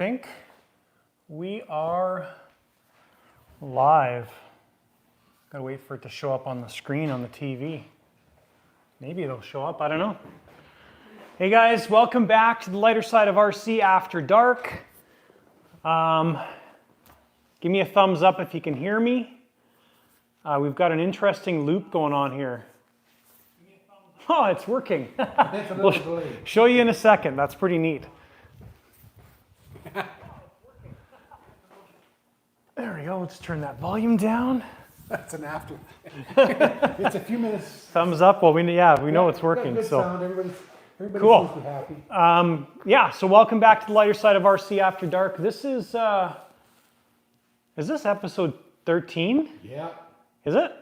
think we are live. Gotta wait for it to show up on the screen on the TV. Maybe it'll show up, I don't know. Hey guys, welcome back to the lighter side of RC After Dark. Give me a thumbs up if you can hear me. We've got an interesting loop going on here. Oh, it's working. We'll show you in a second. That's pretty neat. There we go. Let's turn that volume down. That's an after. It's a few minutes. Thumbs up. Well, we know it's working. Good so sound. Everybody cool. seems to be happy. Yeah. So welcome back to the lighter side of RC After Dark. This is this episode 13? Yeah. Is it?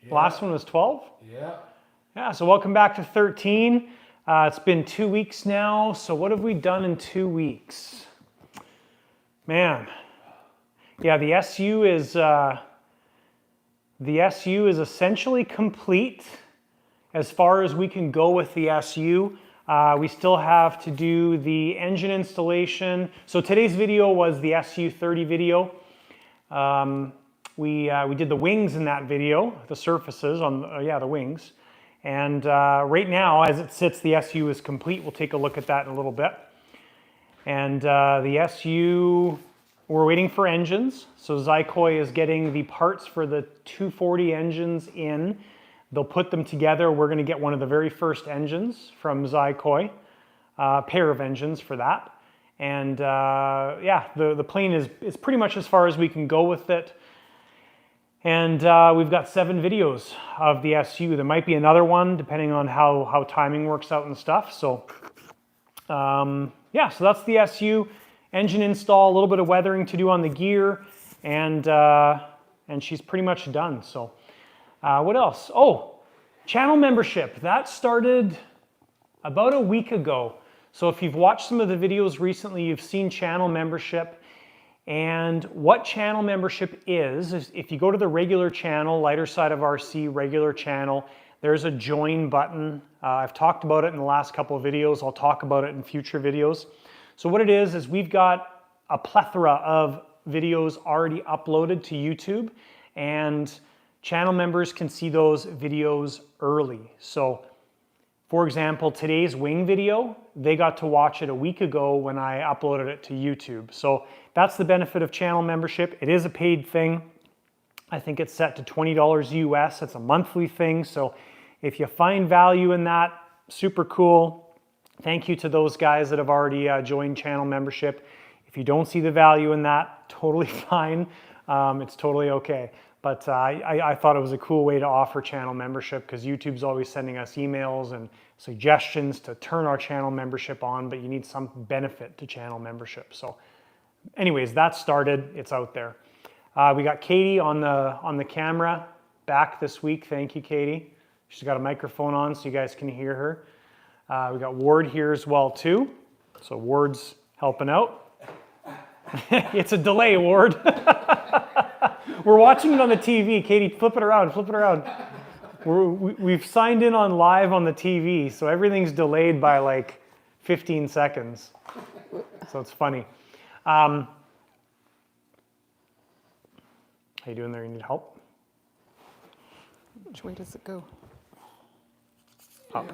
Yeah. Last one was 12. Yeah. Yeah. So welcome back to 13. It's been 2 weeks now. So what have we done in 2 weeks? Man. Yeah, the SU is essentially complete as far as we can go with the SU. We still have to do the engine installation. So today's video was the SU-30 video. We did the wings in that video, the surfaces on the wings. And right now, as it sits, the SU is complete. We'll take a look at that in a little bit. And the SU, we're waiting for engines. So Zykoy is getting the parts for the 240 engines in. They'll put them together. We're going to get one of the very first engines from Zykoy, pair of engines for that. And yeah, the plane is pretty much as far as we can go with it. And we've got 7 videos of the SU. There might be another one depending on how timing works out and stuff. So yeah, so that's the SU. Engine install, a little bit of weathering to do on the gear, and she's pretty much done. So what else? Oh, channel membership. That started about a week ago. So if you've watched some of the videos recently, you've seen channel membership. And what channel membership is if you go to the regular channel, lighter side of RC, regular channel, there's a join button. I've talked about it in the last couple of videos. I'll talk about it in future videos. So what it is we've got a plethora of videos already uploaded to YouTube, and channel members can see those videos early. So for example, today's wing video, they got to watch it a week ago when I uploaded it to YouTube. So that's the benefit of channel membership. It is a paid thing. I think it's set to $20 US. It's a monthly thing. So if you find value in that, super cool. Thank you to those guys that have already joined channel membership. If you don't see the value in that, totally fine. It's totally okay. But I thought it was a cool way to offer channel membership because YouTube's always sending us emails and suggestions to turn our channel membership on, but you need some benefit to channel membership. So anyways, that started. It's out there. We got Katie on the camera back this week. Thank you, Katie. She's got a microphone on so you guys can hear her. We got Ward here as well too. So Ward's helping out. It's a delay, Ward. We're watching it on the TV. Katie, flip it around, flip it around. We've signed in on live on the TV, so everything's delayed by like 15 seconds. So it's funny. How you doing there? You need help? Which way does it go? Up.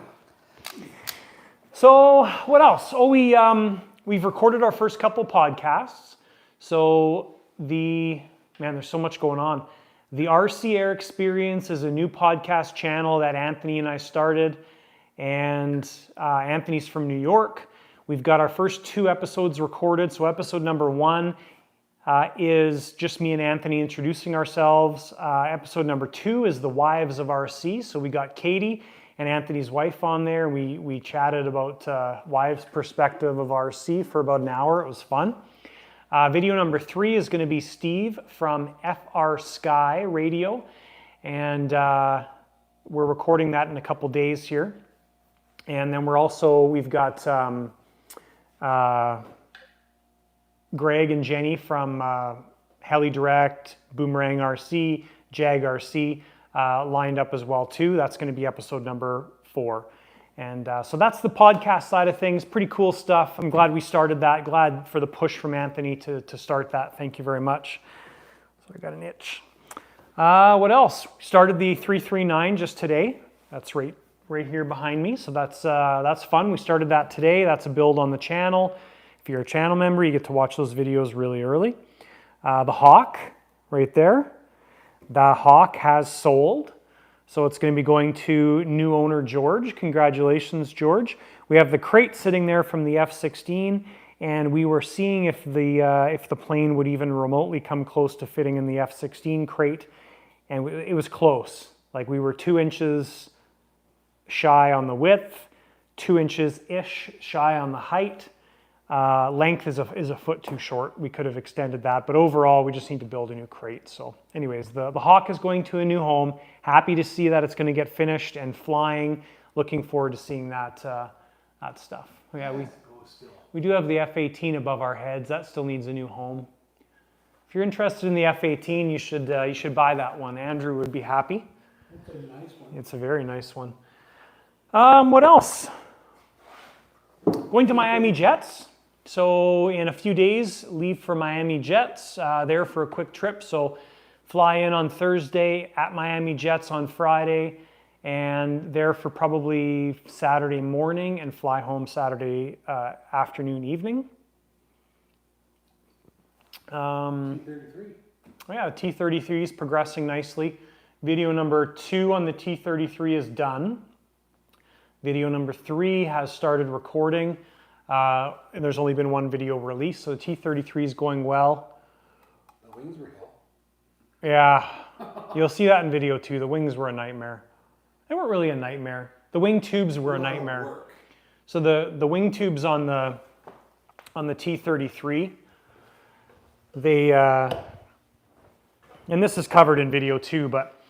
So what else? Oh, we've recorded our first couple podcasts. So there's so much going on. The RC Air Experience is a new podcast channel that Anthony and I started, and Anthony's from New York. We've got our first 2 episodes recorded. So episode number 1 is just me and Anthony introducing ourselves. Episode number 2 is the Wives of RC. So we got Katie and Anthony's wife on there. We chatted about wives' perspective of RC for about an hour. It was fun. Video number 3 is going to be Steve from FR Sky Radio, and we're recording that in a couple days here. And then we've got Greg and Jenny from Heli Direct, Boomerang RC, Jag RC lined up as well too. That's going to be episode number 4. And so that's the podcast side of things. Pretty cool stuff. I'm glad we started that. Glad for the push from Anthony to start that. Thank you very much. So I got an itch. What else? We started the 339 just today. That's right here behind me. So that's fun. We started that today. That's a build on the channel. If you're a channel member, you get to watch those videos really early. The Hawk right there. The Hawk has sold. So it's going to be going to new owner George. Congratulations, George. We have the crate sitting there from the F-16, and we were seeing if the plane would even remotely come close to fitting in the F-16 crate, and it was close. Like we were 2 inches shy on the width, 2 inches-ish shy on the height. Length is a foot too short. We could have extended that, but overall we just need to build a new crate. So anyways, the Hawk is going to a new home. Happy to see that it's going to get finished and flying. Looking forward to seeing that stuff. Yeah, we do have the F-18 above our heads. That still needs a new home. If you're interested in the F-18, you should buy that one. Andrew would be happy. It's a nice one. It's a very nice one. What else? Going to Miami Jets. So in a few days, leave for Miami Jets, there for a quick trip. So fly in on Thursday, at Miami Jets on Friday, and there for probably Saturday morning, and fly home Saturday afternoon, evening. T-33. Yeah, T-33 is progressing nicely. Video number 2 on the T-33 is done. Video number 3 has started recording. And there's only been 1 video released, so the T-33 is going well. The wings were hell. Yeah, you'll see that in video 2. The wings were a nightmare. They weren't really a nightmare. The wing tubes were a nightmare. So the wing tubes on the T-33, they and this is covered in video 2, but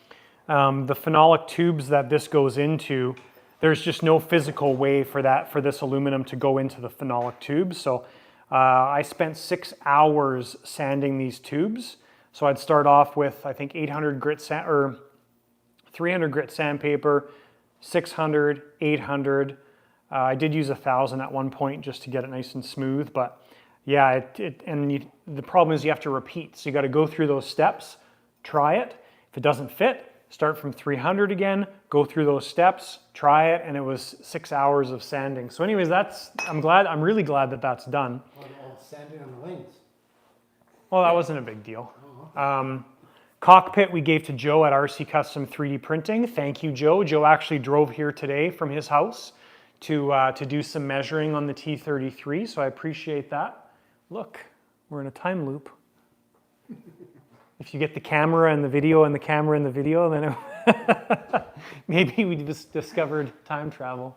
the phenolic tubes that this goes into, there's just no physical way for this aluminum to go into the phenolic tubes. So I spent 6 hours sanding these tubes. So I'd start off with, I think, 800 grit sand, or 300 grit sandpaper, 600, 800. I did use 1,000 at one point just to get it nice and smooth. But yeah, the problem is you have to repeat. So you got to go through those steps, try it. If it doesn't fit, start from 300 again, go through those steps, try it, and it was 6 hours of sanding. So anyways, I'm really glad that that's done. All sanding on the wings. Well, that wasn't a big deal. Cockpit we gave to Joe at RC Custom 3D Printing. Thank you, Joe. Joe actually drove here today from his house to do some measuring on the T-33, so I appreciate that. Look, we're in a time loop. If you get the camera and the video and the camera and the video, then maybe we just discovered time travel.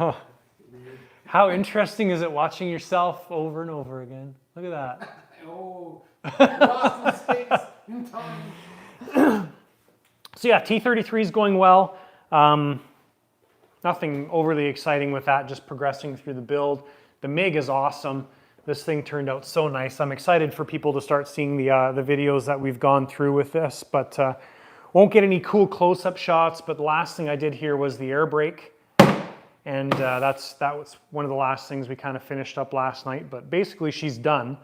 Oh. How interesting is it watching yourself over and over again? Look at that. Oh, lost mistakes in time. So yeah, T-33 is going well. Nothing overly exciting with that, just progressing through the build. The MiG is awesome. This thing turned out so nice. I'm excited for people to start seeing the videos that we've gone through with this, but won't get any cool close-up shots. But the last thing I did here was the air brake, and that was one of the last things we kind of finished up last night. But basically, she's done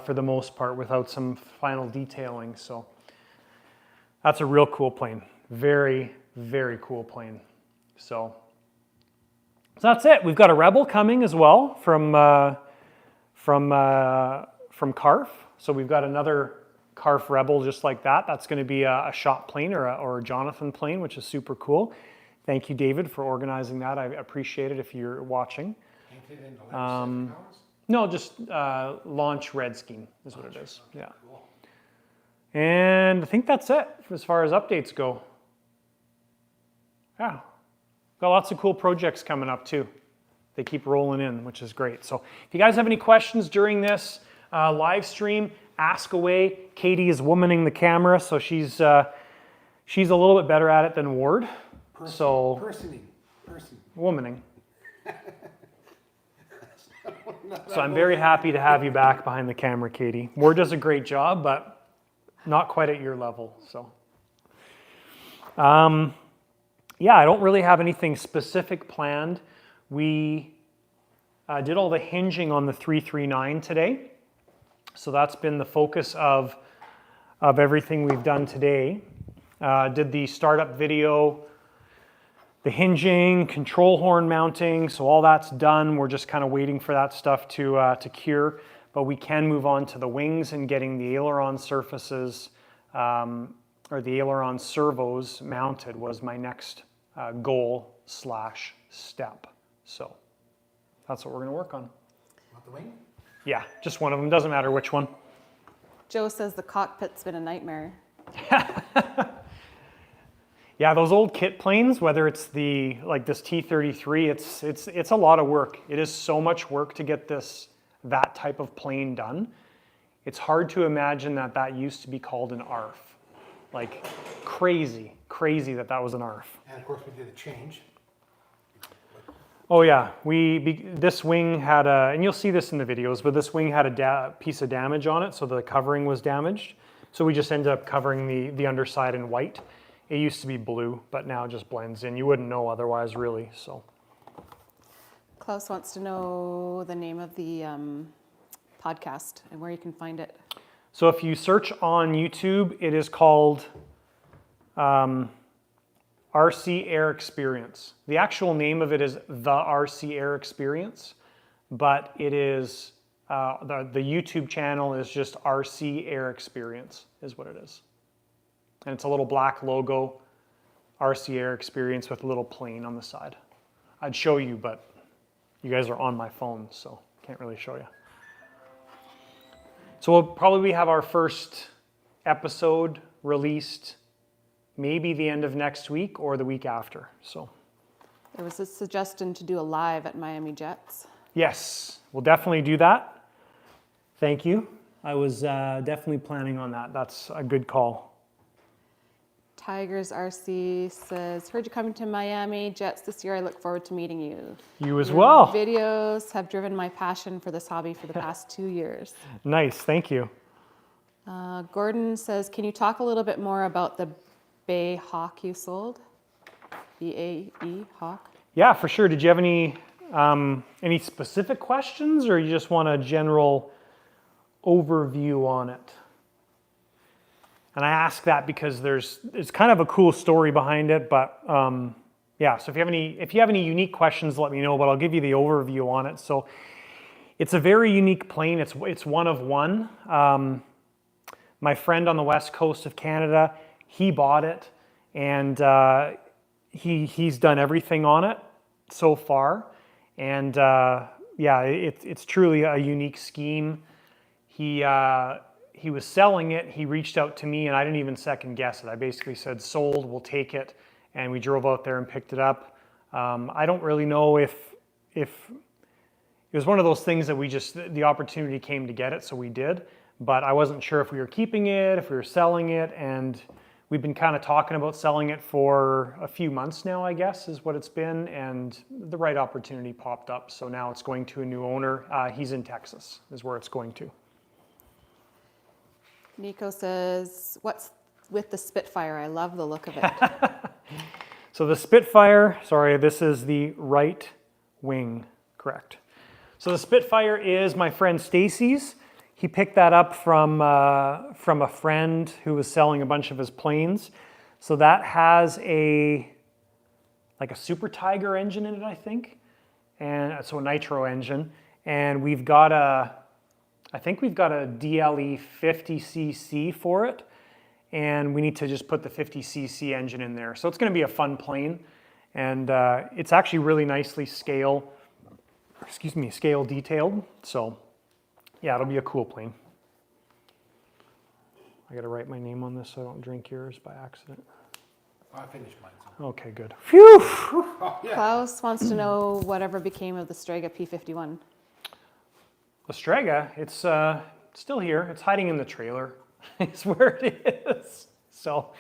for the most part without some final detailing. So that's a real cool plane. Very, very cool plane. So that's it. We've got a Rebel coming as well from CARF. So we've got another CARF Rebel just like that. That's going to be a shop plane or a Jonathan plane, which is super cool. Thank you, David, for organizing that. I appreciate it if you're watching. No, just launch red scheme is what it is. Yeah. And I think that's it as far as updates go. Yeah. Got lots of cool projects coming up too. They keep rolling in, which is great. So if you guys have any questions during this live stream, ask away. Katie is womaning the camera, so she's a little bit better at it than Ward. Personing. Womaning. So I'm very happy to have you back behind the camera, Katie. Ward does a great job, but not quite at your level. So, yeah, I don't really have anything specific planned. We did all the hinging on the 339 today. So that's been the focus of everything we've done today. Did the startup video, the hinging, control horn mounting, so all that's done. We're just kind of waiting for that stuff to cure, but we can move on to the wings and getting the aileron surfaces or the aileron servos mounted was my next goal/step. So that's what we're going to work on. Want the wing? Yeah, just one of them. Doesn't matter which one. Joe says the cockpit's been a nightmare. Yeah, those old kit planes, whether it's like this T-33, it's a lot of work. It is so much work to get that type of plane done. It's hard to imagine that used to be called an ARF. Like crazy that was an ARF. And of course we did a change. Oh yeah, this wing had and you'll see this in the videos, but this wing had a piece of damage on it, so the covering was damaged. So we just ended up covering the underside in white. It used to be blue, but now it just blends in. You wouldn't know otherwise, really. So. Klaus wants to know the name of the podcast and where you can find it. So if you search on YouTube, it is called RC Air Experience. The actual name of it is the RC Air Experience, but it is the YouTube channel is just RC Air Experience is what it is. And it's a little black logo, RC Air Experience with a little plane on the side. I'd show you, but you guys are on my phone, so can't really show you. So we'll probably have our first episode released maybe the end of next week or the week after. So There was a suggestion to do a live at Miami Jets. yes, we'll definitely do that. Thank you. I was definitely planning on that. That's a good call. Tigers RC says, heard you coming to Miami Jets this year. I look forward to meeting you. You as Your well. Videos have driven my passion for this hobby for the past 2 years. Nice, thank you. Gordon says, can you talk a little bit more about the Bay Hawk you sold? BAE Hawk? Yeah, for sure. Did you have any specific questions, or you just want a general overview on it? And I ask that because it's kind of a cool story behind it, but yeah. So if you have any unique questions, let me know. But I'll give you the overview on it. So it's a very unique plane. It's one of one. My friend on the west coast of Canada, he bought it, and he's done everything on it so far. And yeah, it's truly a unique scheme. He was selling it, he reached out to me, and I didn't even second guess it. I basically said, sold, we'll take it, and we drove out there and picked it up. I don't really know if it was one of those things that the opportunity came to get it, so we did, but I wasn't sure if we were keeping it, if we were selling it, and we've been kind of talking about selling it for a few months now, I guess, is what it's been, and the right opportunity popped up, so now it's going to a new owner. He's in Texas, is where it's going to. Nico says, what's with the Spitfire? I love the look of it. So the Spitfire, sorry, this is the right wing, correct. So the Spitfire is my friend Stacy's. He picked that up from a friend who was selling a bunch of his planes. So that has like a Super Tiger engine in it, I think. And so a nitro engine. And I think we've got a DLE 50cc for it, and we need to just put the 50cc engine in there. So it's going to be a fun plane, and it's actually really nicely scale detailed. So yeah, it'll be a cool plane. I got to write my name on this so I don't drink yours by accident. I finished mine. So. Okay, good. Phew! Oh, yeah. Klaus wants to know whatever became of the Strega P-51. The Strega, it's still here. It's hiding in the trailer. It's where it is. So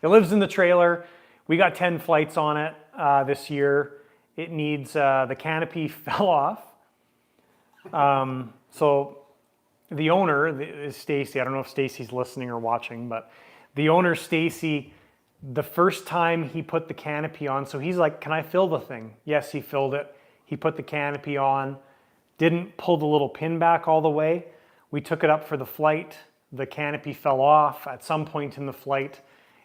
it lives in the trailer. We got 10 flights on it this year. It needs, the canopy fell off. So the owner is Stacy. I don't know if Stacy's listening or watching, but the owner, Stacy, the first time he put the canopy on, so he's like, can I fill the thing? Yes, he filled it. He put the canopy on, didn't pull the little pin back all the way. We took it up for the flight. The canopy fell off. At some point in the flight,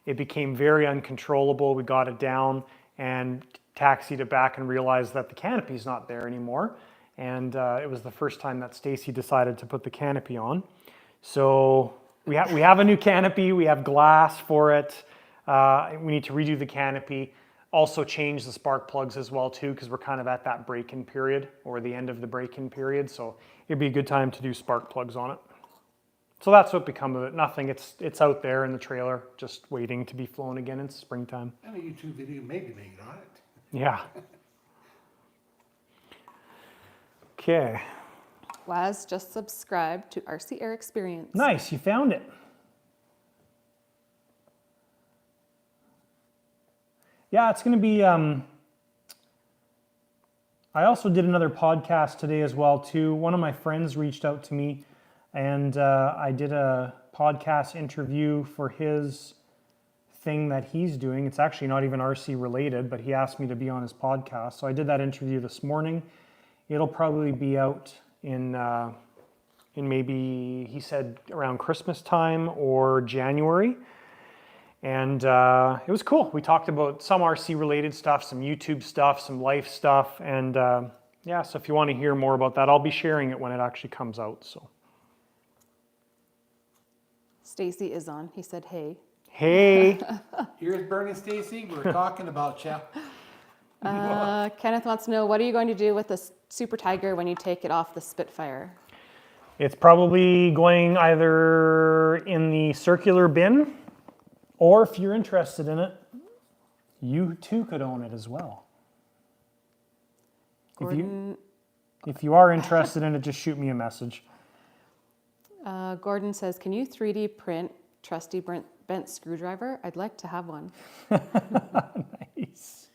it became very uncontrollable. We got it down and taxied it back and realized that the canopy's not there anymore. And it was the first time that Stacy decided to put the canopy on. So we have a new canopy. We have glass for it. We need to redo the canopy. Also change the spark plugs as well too, because we're kind of at that break-in period or the end of the break-in period. So it'd be a good time to do spark plugs on it. So that's what become of it. Nothing. It's out there in the trailer, just waiting to be flown again in springtime. And a YouTube video maybe make it on it. Yeah. Okay. Waz just subscribed to RC Air Experience. Nice. You found it. Yeah, it's going to be, I also did another podcast today as well too. One of my friends reached out to me and I did a podcast interview for his thing that he's doing. It's actually not even RC related, but he asked me to be on his podcast. So I did that interview this morning. It'll probably be out in maybe, he said around Christmas time or January. And it was cool. We talked about some RC related stuff, some YouTube stuff, some life stuff. And yeah, so if you want to hear more about that, I'll be sharing it when it actually comes out. So. Stacy is on. He said, hey. Hey. Here's Bernie, Stacy. We're talking about you. Kenneth wants to know, what are you going to do with the Super Tiger when you take it off the Spitfire? It's probably going either in the circular bin, or if you're interested in it, you too could own it as well. Gordon, if you are interested in it, just shoot me a message. Gordon says, can you 3D print Trusty bent screwdriver? I'd like to have one. Nice.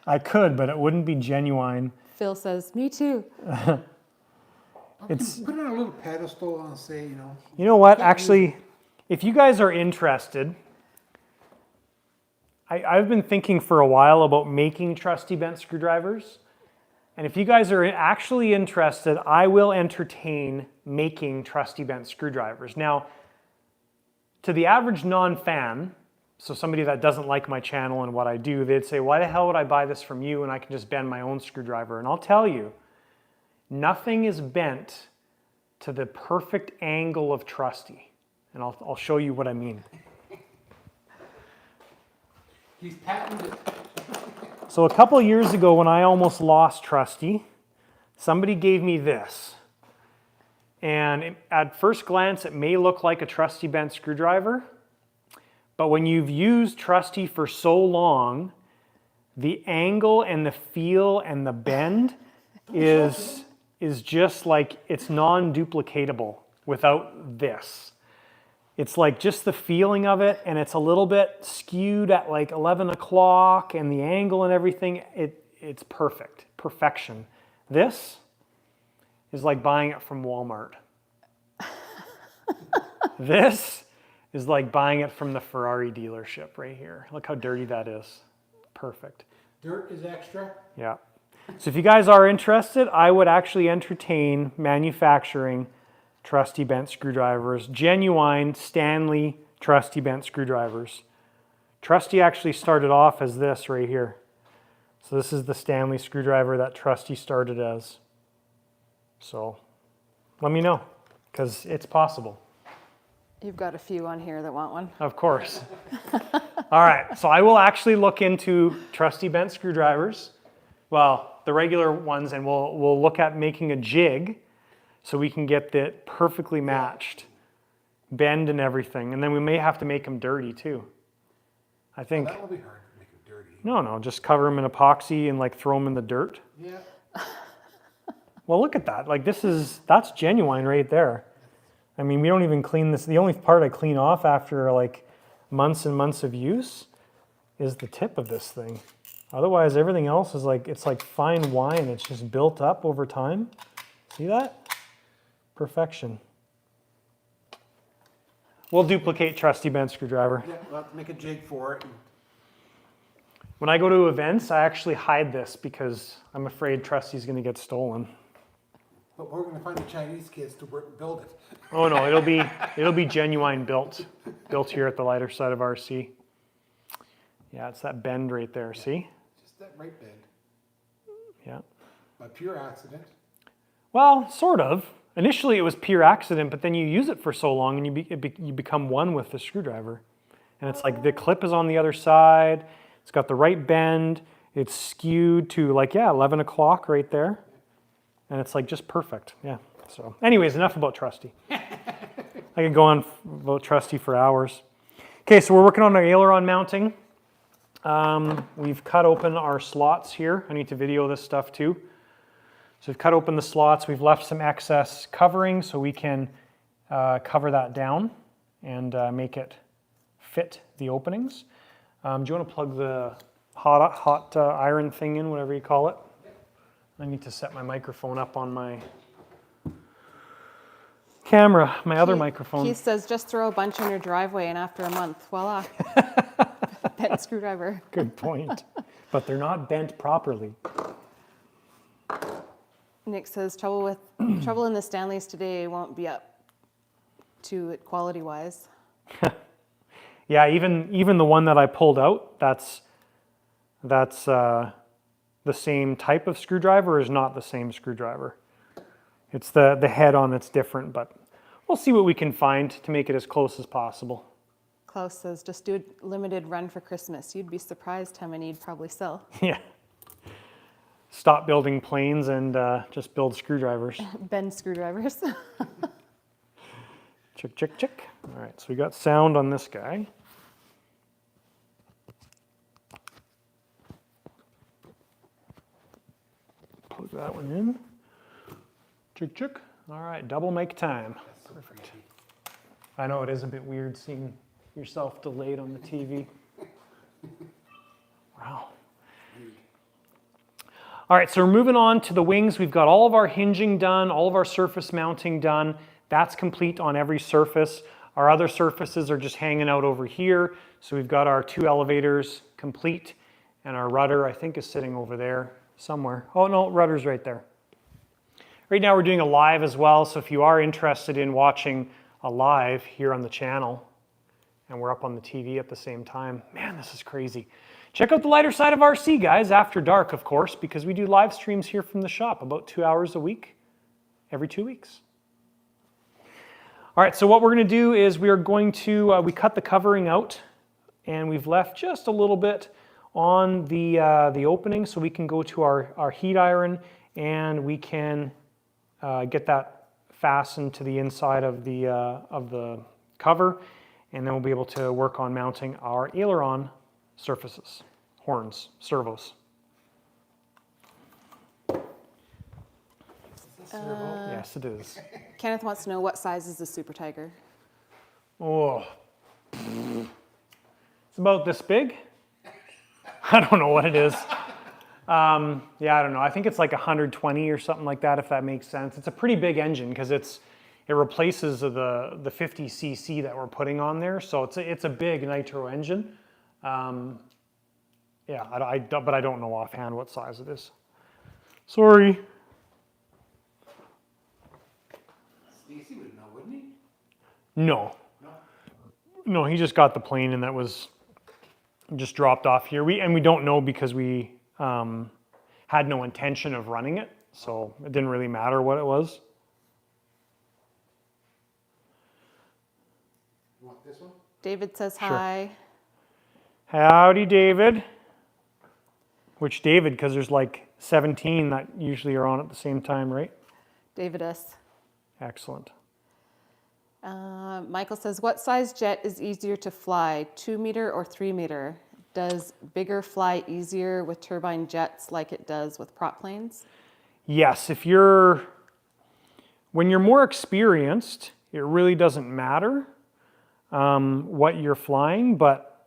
I could, but it wouldn't be genuine. Phil says, me too. It's put it on a little pedestal and say, you know. You know what? Actually, if you guys are interested, I've been thinking for a while about making Trusty bent screwdrivers. And if you guys are actually interested, I will entertain making Trusty bent screwdrivers. Now, to the average non-fan, so somebody that doesn't like my channel and what I do, they'd say, why the hell would I buy this from you when I can just bend my own screwdriver? And I'll tell you, nothing is bent to the perfect angle of Trusty. And I'll show you what I mean. He's patented it. So a couple years ago when I almost lost Trusty, somebody gave me this. And at first glance, it may look like a Trusty bent screwdriver. But when you've used Trusty for so long, the angle and the feel and the bend is just like, it's non-duplicatable without this. It's like just the feeling of it, and it's a little bit skewed at like 11 o'clock, and the angle and everything, it's perfect, perfection. This is like buying it from Walmart. This is like buying it from the Ferrari dealership right here. Look how dirty that is. Perfect. Dirt is extra. Yeah. So if you guys are interested, I would actually entertain manufacturing Trusty bent screwdrivers, genuine Stanley Trusty bent screwdrivers. Trusty actually started off as this right here. So this is the Stanley screwdriver that Trusty started as. So let me know, because it's possible. You've got a few on here that want one. Of course. All right, so I will actually look into Trusty bent screwdrivers. Well, the regular ones, and we'll look at making a jig so we can get that perfectly matched, bend and everything. And then we may have to make them dirty too. I think. That will be hard to make them dirty. No, just cover them in epoxy and like throw them in the dirt. Yeah. Well, look at that. Like that's genuine right there. I mean, we don't even clean this. The only part I clean off after like months and months of use is the tip of this thing. Otherwise, everything else is like, it's like fine wine. It's just built up over time. See that? Perfection. We'll duplicate Trusty bent screwdriver. Yeah, we'll have to make a jig for it. When I go to events, I actually hide this because I'm afraid Trusty's going to get stolen. But we're going to find the Chinese kids to build it. Oh no, it'll be genuine built here at the lighter side of RC. Yeah, it's that bend right there. See? Just that right bend. Yeah. By pure accident. Well, sort of. Initially, it was pure accident, but then you use it for so long, and you become one with the screwdriver. And it's like the clip is on the other side. It's got the right bend. It's skewed to like 11 o'clock right there, and it's like just perfect. Yeah. So, anyways, enough about Trusty. I could go on about Trusty for hours. Okay, so we're working on our aileron mounting. We've cut open our slots here. I need to video this stuff too. So we've cut open the slots. We've left some excess covering so we can cover that down and make it fit the openings. Do you want to plug the hot iron thing in, whatever you call it? I need to set my microphone up on my camera, my other microphone. He says just throw a bunch in your driveway and after a month, voila. Bent screwdriver. Good point. But they're not bent properly. Nick says trouble in the Stanleys today won't be up to it quality-wise. Yeah, even the one that I pulled out, that's the same type of screwdriver is not the same screwdriver. It's the head on that's different, but we'll see what we can find to make it as close as possible. Klaus says just do a limited run for Christmas. You'd be surprised how many you'd probably sell. Yeah. Stop building planes and just build screwdrivers. Bend screwdrivers. Check, check, check. All right, so we got sound on this guy. Plug that one in. Check, check. All right, double mic time. That's so freaky. I know it is a bit weird seeing yourself delayed on the TV. Wow. All right, so we're moving on to the wings. We've got all of our hinging done, all of our surface mounting done. That's complete on every surface. Our other surfaces are just hanging out over here. So we've got our 2 elevators complete, and our rudder, I think, is sitting over there somewhere. Oh no, rudder's right there. Right now we're doing a live as well, so if you are interested in watching a live here on the channel, and we're up on the TV at the same time, man, this is crazy. Check out the lighter side of RC, guys, after dark, of course, because we do live streams here from the shop about 2 hours a week, every 2 weeks. All right, so what we're going to do is we are going to, we cut the covering out, and we've left just a little bit on the opening, so we can go to our heat iron, and we can get that fastened to the inside of the cover, and then we'll be able to work on mounting our aileron surfaces, horns, servos. Yes, it is. Kenneth wants to know what size is the Super Tiger? Oh, it's about this big. I don't know what it is. Yeah, I don't know. I think it's like 120 or something like that, if that makes sense. It's a pretty big engine because it replaces the 50cc that we're putting on there, so it's a big nitro engine. Yeah, but I don't know offhand what size it is. Sorry. Stacy would know, wouldn't he? No. No, he just got the plane and that was just dropped off here. We don't know because we had no intention of running it, so it didn't really matter what it was. You want this one? David says Sure. hi. Howdy, David. Which David? Because there's like 17 that usually are on at the same time, right? David S. Excellent. Michael says, what size jet is easier to fly, 2 meter or 3 meter? Does bigger fly easier with turbine jets like it does with prop planes? Yes, when you're more experienced, it really doesn't matter what you're flying, but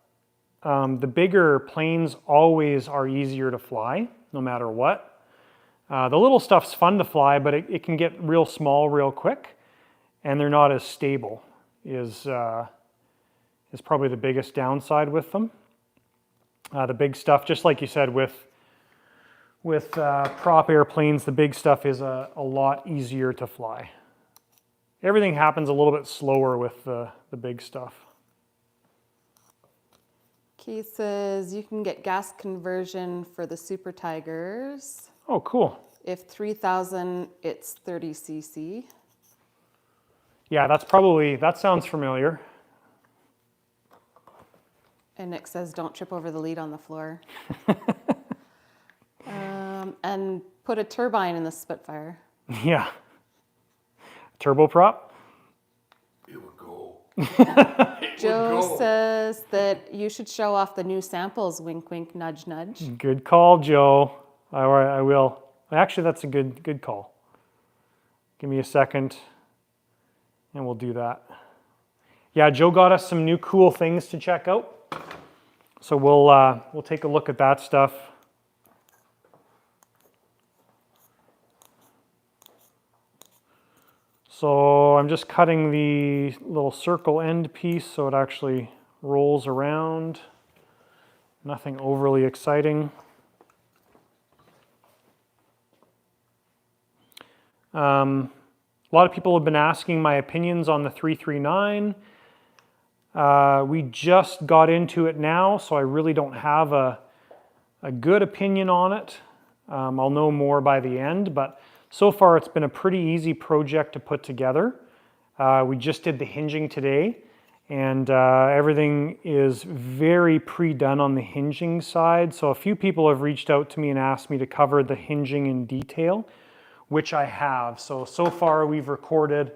the bigger planes always are easier to fly, no matter what. The little stuff's fun to fly, but it can get real small real quick, and they're not as stable. is probably the biggest downside with them. The big stuff, just like you said, with prop airplanes, the big stuff is a lot easier to fly. Everything happens a little bit slower with the big stuff. Keith says you can get gas conversion for the Super Tigers. Oh, cool. If 3,000, it's 30 cc. Yeah, that sounds familiar. And Nick says don't trip over the lead on the floor. And put a turbine in the Spitfire. Yeah. Turboprop? It would go. Joe says that you should show off the new samples, wink, wink, nudge, nudge. Good call, Joe. I will. Actually, that's a good call. Give me a second, and we'll do that. Yeah, Joe got us some new cool things to check out. So we'll take a look at that stuff. So I'm just cutting the little circle end piece so it actually rolls around. Nothing overly exciting. A lot of people have been asking my opinions on the 339. We just got into it now, so I really don't have a good opinion on it. I'll know more by the end, but so far it's been a pretty easy project to put together. We just did the hinging today, and everything is very pre-done on the hinging side. So a few people have reached out to me and asked me to cover the hinging in detail, which I have. So far we've recorded,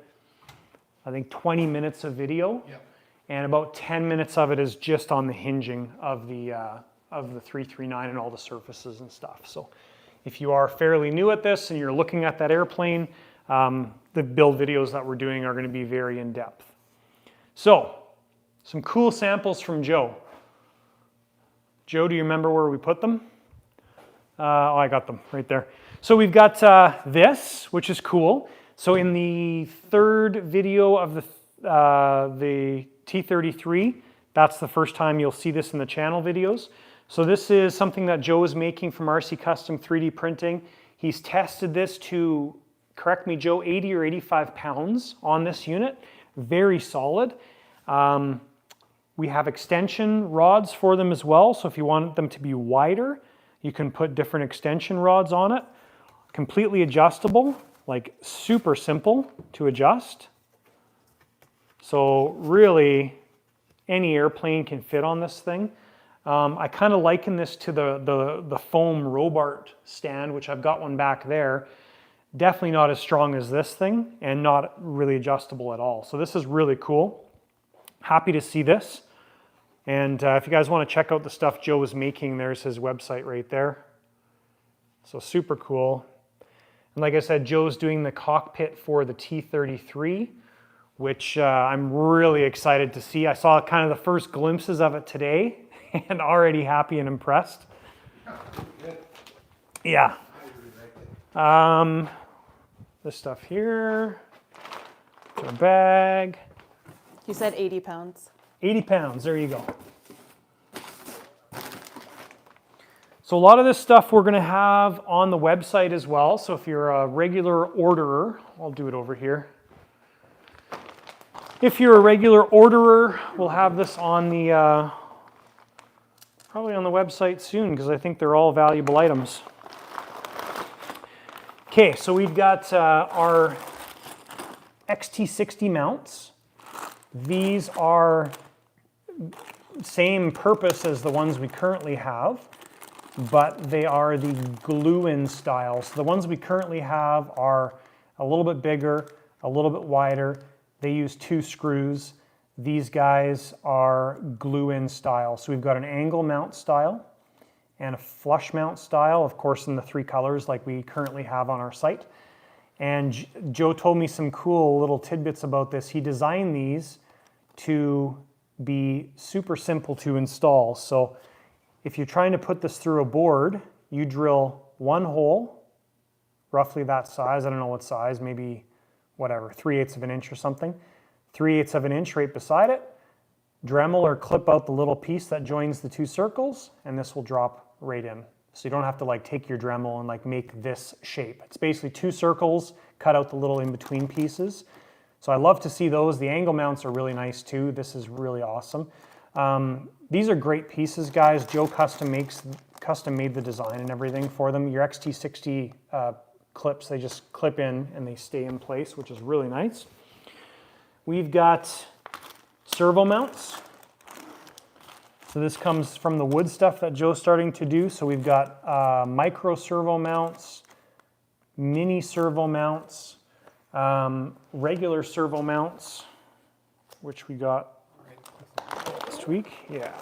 I think, 20 minutes of video. Yep. And about 10 minutes of it is just on the hinging of the 339 and all the surfaces and stuff. So if you are fairly new at this and you're looking at that airplane, the build videos that we're doing are going to be very in-depth. So, some cool samples from Joe. Joe, do you remember where we put them? Oh, I got them right there. So we've got this, which is cool. So in the third video of the T-33, that's the first time you'll see this in the channel videos. So this is something that Joe is making from RC Custom 3D printing. He's tested this to, correct me Joe, 80 or 85 pounds on this unit. Very solid. We have extension rods for them as well. So if you want them to be wider, you can put different extension rods on it. Completely adjustable, like super simple to adjust. So really, any airplane can fit on this thing. I kind of liken this to the foam Robart stand, which I've got one back there. Definitely not as strong as this thing and not really adjustable at all. So this is really cool. Happy to see this. And if you guys want to check out the stuff Joe is making, there's his website right there. So super cool. And like I said, Joe's doing the cockpit for the T-33, which I'm really excited to see. I saw kind of the first glimpses of it today and already happy and impressed. Yeah. This stuff here, to a bag. You said 80 pounds. 80 pounds, there you go. So a lot of this stuff we're gonna have on the website as well. So if you're a regular orderer, I'll do it over here. If you're a regular orderer, we'll have this on the, probably on the website soon because I think they're all valuable items. Okay, so we've got our XT60 mounts. These are same purpose as the ones we currently have, but they are the glue-in style. So the ones we currently have are a little bit bigger, a little bit wider. They use 2 screws. These guys are glue-in style. So we've got an angle mount style and a flush mount style, of course in the 3 colors like we currently have on our site. And Joe told me some cool little tidbits about this. He designed these to be super simple to install. So if you're trying to put this through a board, you drill 1 hole, roughly that size, I don't know what size, maybe whatever, 3/8 of an inch or something, 3/8 of an inch right beside it. Dremel or clip out the little piece that joins the two circles, and this will drop right in. So you don't have to like take your Dremel and like make this shape. It's basically two circles, cut out the little in-between pieces. So I love to see those. The angle mounts are really nice too. This is really awesome. These are great pieces, guys. Joe custom made the design and everything for them. Your XT60 clips, they just clip in and they stay in place, which is really nice. We've got servo mounts. So this comes from the wood stuff that Joe's starting to do. So we've got micro servo mounts, mini servo mounts, regular servo mounts, which we got last week. Yeah.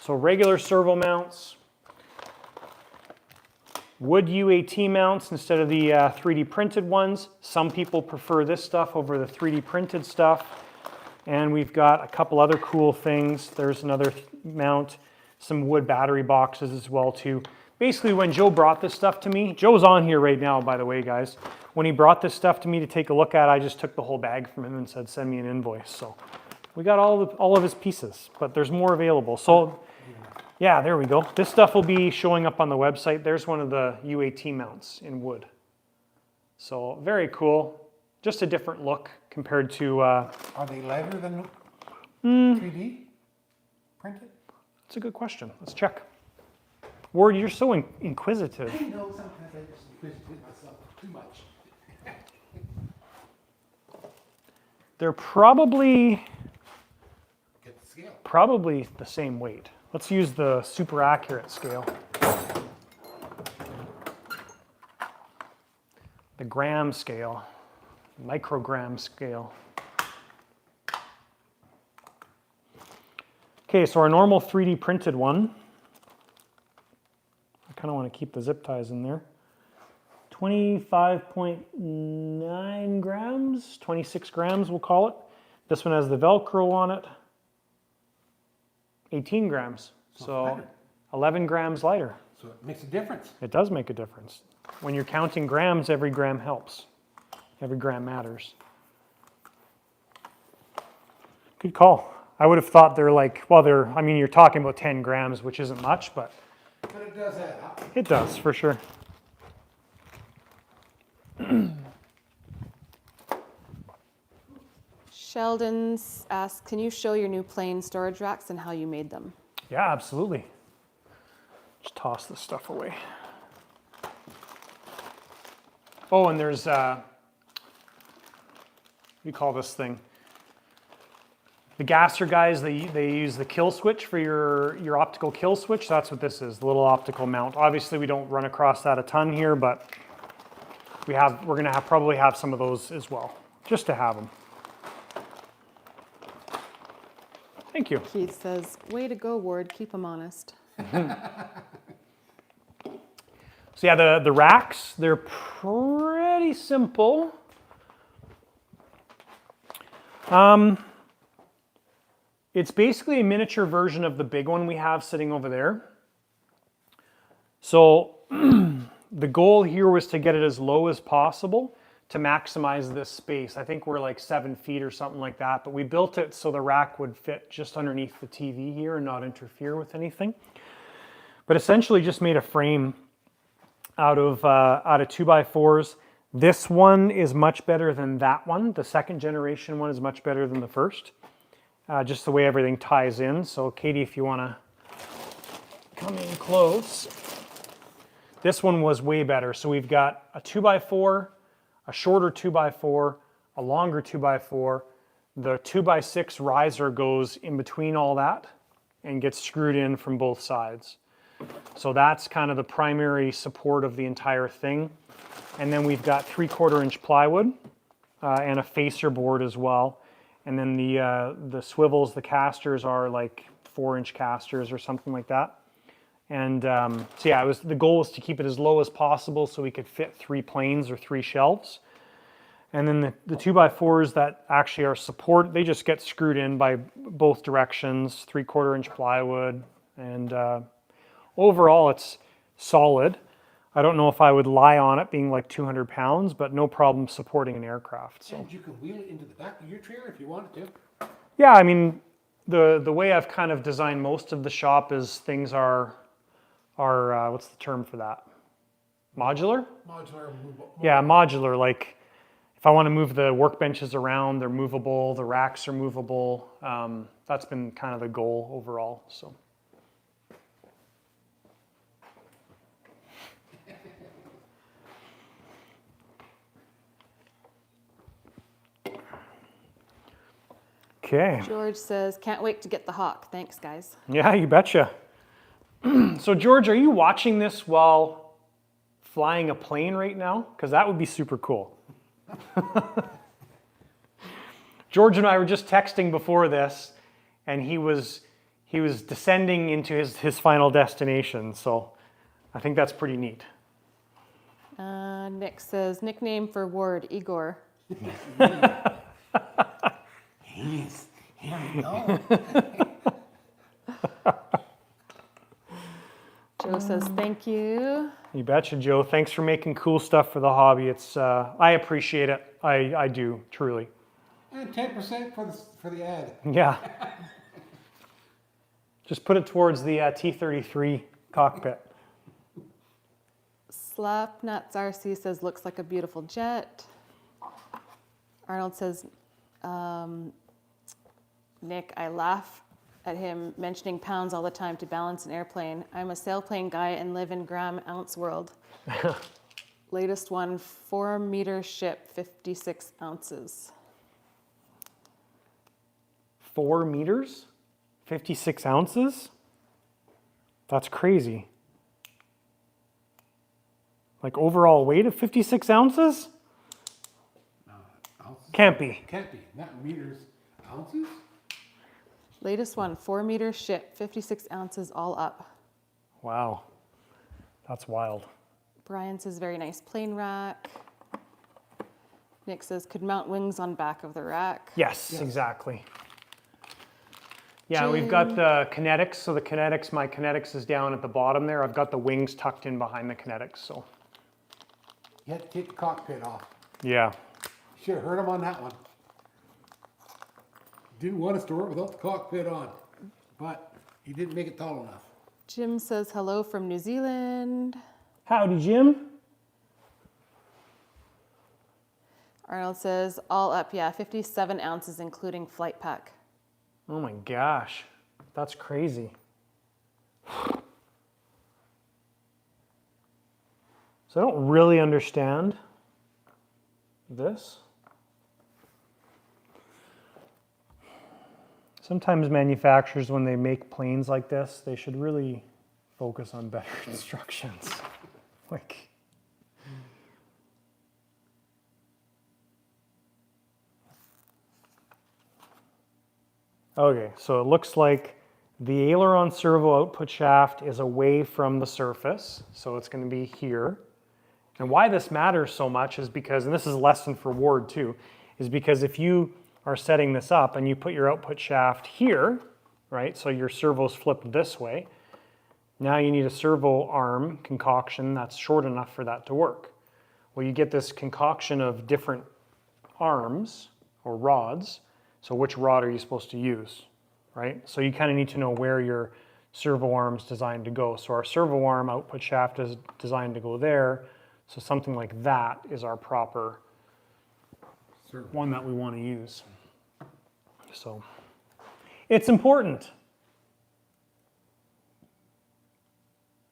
So regular servo mounts, wood UAT mounts instead of the 3D printed ones. Some people prefer this stuff over the 3D printed stuff. And we've got a couple other cool things. There's another mount, some wood battery boxes as well too. Basically, when Joe brought this stuff to me, Joe's on here right now, by the way, guys. When he brought this stuff to me to take a look at, I just took the whole bag from him and said, send me an invoice. So we got all of his pieces, but there's more available. So yeah, there we go. This stuff will be showing up on the website. There's one of the UAT mounts in wood. So very cool. Just a different look compared to... Are they lighter than 3D printed? That's a good question. Let's check. Ward, you're so inquisitive. I know sometimes I just inquisitive myself too much. They're probably Get the scale. probably the same weight. Let's use the super accurate scale. The gram scale, microgram scale. Okay, so our normal 3D printed one, I kind of want to keep the zip ties in there. 25.9 grams, 26 grams we'll call it. This one has the Velcro on it. 18 grams, so 11 grams lighter. So it makes a difference. It does make a difference. When you're counting grams, every gram helps. Every gram matters. Good call. I would have thought they're like, well, I mean, you're talking about 10 grams, which isn't much, but But it does add up. it does for sure. Sheldon's asked, can you show your new plane storage racks and how you made them? Yeah, absolutely. Just toss this stuff away. Oh, and there's, what do you call this thing? The gasser guys, they use the kill switch for your optical kill switch. That's what this is, the little optical mount. Obviously, we don't run across that a ton here, but we're going to probably have some of those as well, just to have them. Thank you. Keith says, way to go, Ward, keep them honest. So yeah, the racks, they're pretty simple. It's basically a miniature version of the big one we have sitting over there. So the goal here was to get it as low as possible to maximize this space. I think we're like 7 feet or something like that, but we built it so the rack would fit just underneath the TV here and not interfere with anything. But essentially just made a frame out of 2x4s. This one is much better than that one. The second generation one is much better than the first. Just the way everything ties in. So Katie, if you want to come in close. This one was way better. So we've got a 2x4, a shorter 2x4, a longer 2x4. The 2x6 riser goes in between all that and gets screwed in from both sides. So that's kind of the primary support of the entire thing. And then we've got 3/4 inch plywood and a facer board as well. And then the swivels, the casters are like 4-inch casters or something like that. And so yeah, the goal was to keep it as low as possible so we could fit 3 planes or 3 shelves. And then the 2x4s that actually are support, they just get screwed in by both directions, 3/4 inch plywood. And overall it's solid. I don't know if I would lie on it being like 200 pounds, but no problem supporting an aircraft. So And you can wheel it into the back of your trailer if you wanted to. yeah, I mean, the way I've kind of designed most of the shop is things are what's the term for that? Modular? Modular, movable. Yeah, modular. Like if I want to move the workbenches around, they're movable. The racks are movable. That's been kind of the goal overall. So. Okay. George says, can't wait to get the Hawk. Thanks, guys. Yeah, you betcha. So George, are you watching this while flying a plane right now? Because that would be super cool. George and I were just texting before this, and he was descending into his final destination. So I think that's pretty neat. Nick says, nickname for Ward, Igor. Yes, here we go. Joe says, thank you. You betcha, Joe. Thanks for making cool stuff for the hobby. It's I appreciate it. I do, truly. And 10% for the ad. Yeah. Just put it towards the T-33 cockpit. Slapnuts RC says, looks like a beautiful jet. Arnold says, Nick, I laugh at him mentioning pounds all the time to balance an airplane. I'm a sailplane guy and live in gram ounce world. Latest one, 4-meter ship, 56 ounces. 4 meters? 56 ounces? That's crazy. Like overall weight of 56 ounces? Ounces? Can't be. Can't be. Not meters. Ounces? Latest one, 4-meter ship, 56 ounces all up. Wow. That's wild. Brian says, very nice plane rack. Nick says, could mount wings on back of the rack. Yes, exactly. Yeah, we've got the kinetics. So the kinetics, my kinetics is down at the bottom there. I've got the wings tucked in behind the kinetics. So You had to take the cockpit off. yeah. Should have heard him on that one. Didn't want us to work without the cockpit on, but he didn't make it tall enough. Jim says, hello from New Zealand. Howdy, Jim. Arnold says, all up, yeah, 57 ounces, including flight pack. Oh my gosh, that's crazy. So I don't really understand this. Sometimes manufacturers, when they make planes like this, they should really focus on better instructions. Like, okay, so it looks like the aileron servo output shaft is away from the surface, so it's going to be here. And why this matters so much is because, and this is a lesson for Ward too, is because if you are setting this up and you put your output shaft here, right, so your servo's flipped this way, now you need a servo arm concoction that's short enough for that to work. Well, you get this concoction of different arms or rods. So which rod are you supposed to use, right? So you kind of need to know where your servo arm's designed to go. So our servo arm output shaft is designed to go there. So something like that is our proper one that we want to use. So it's important.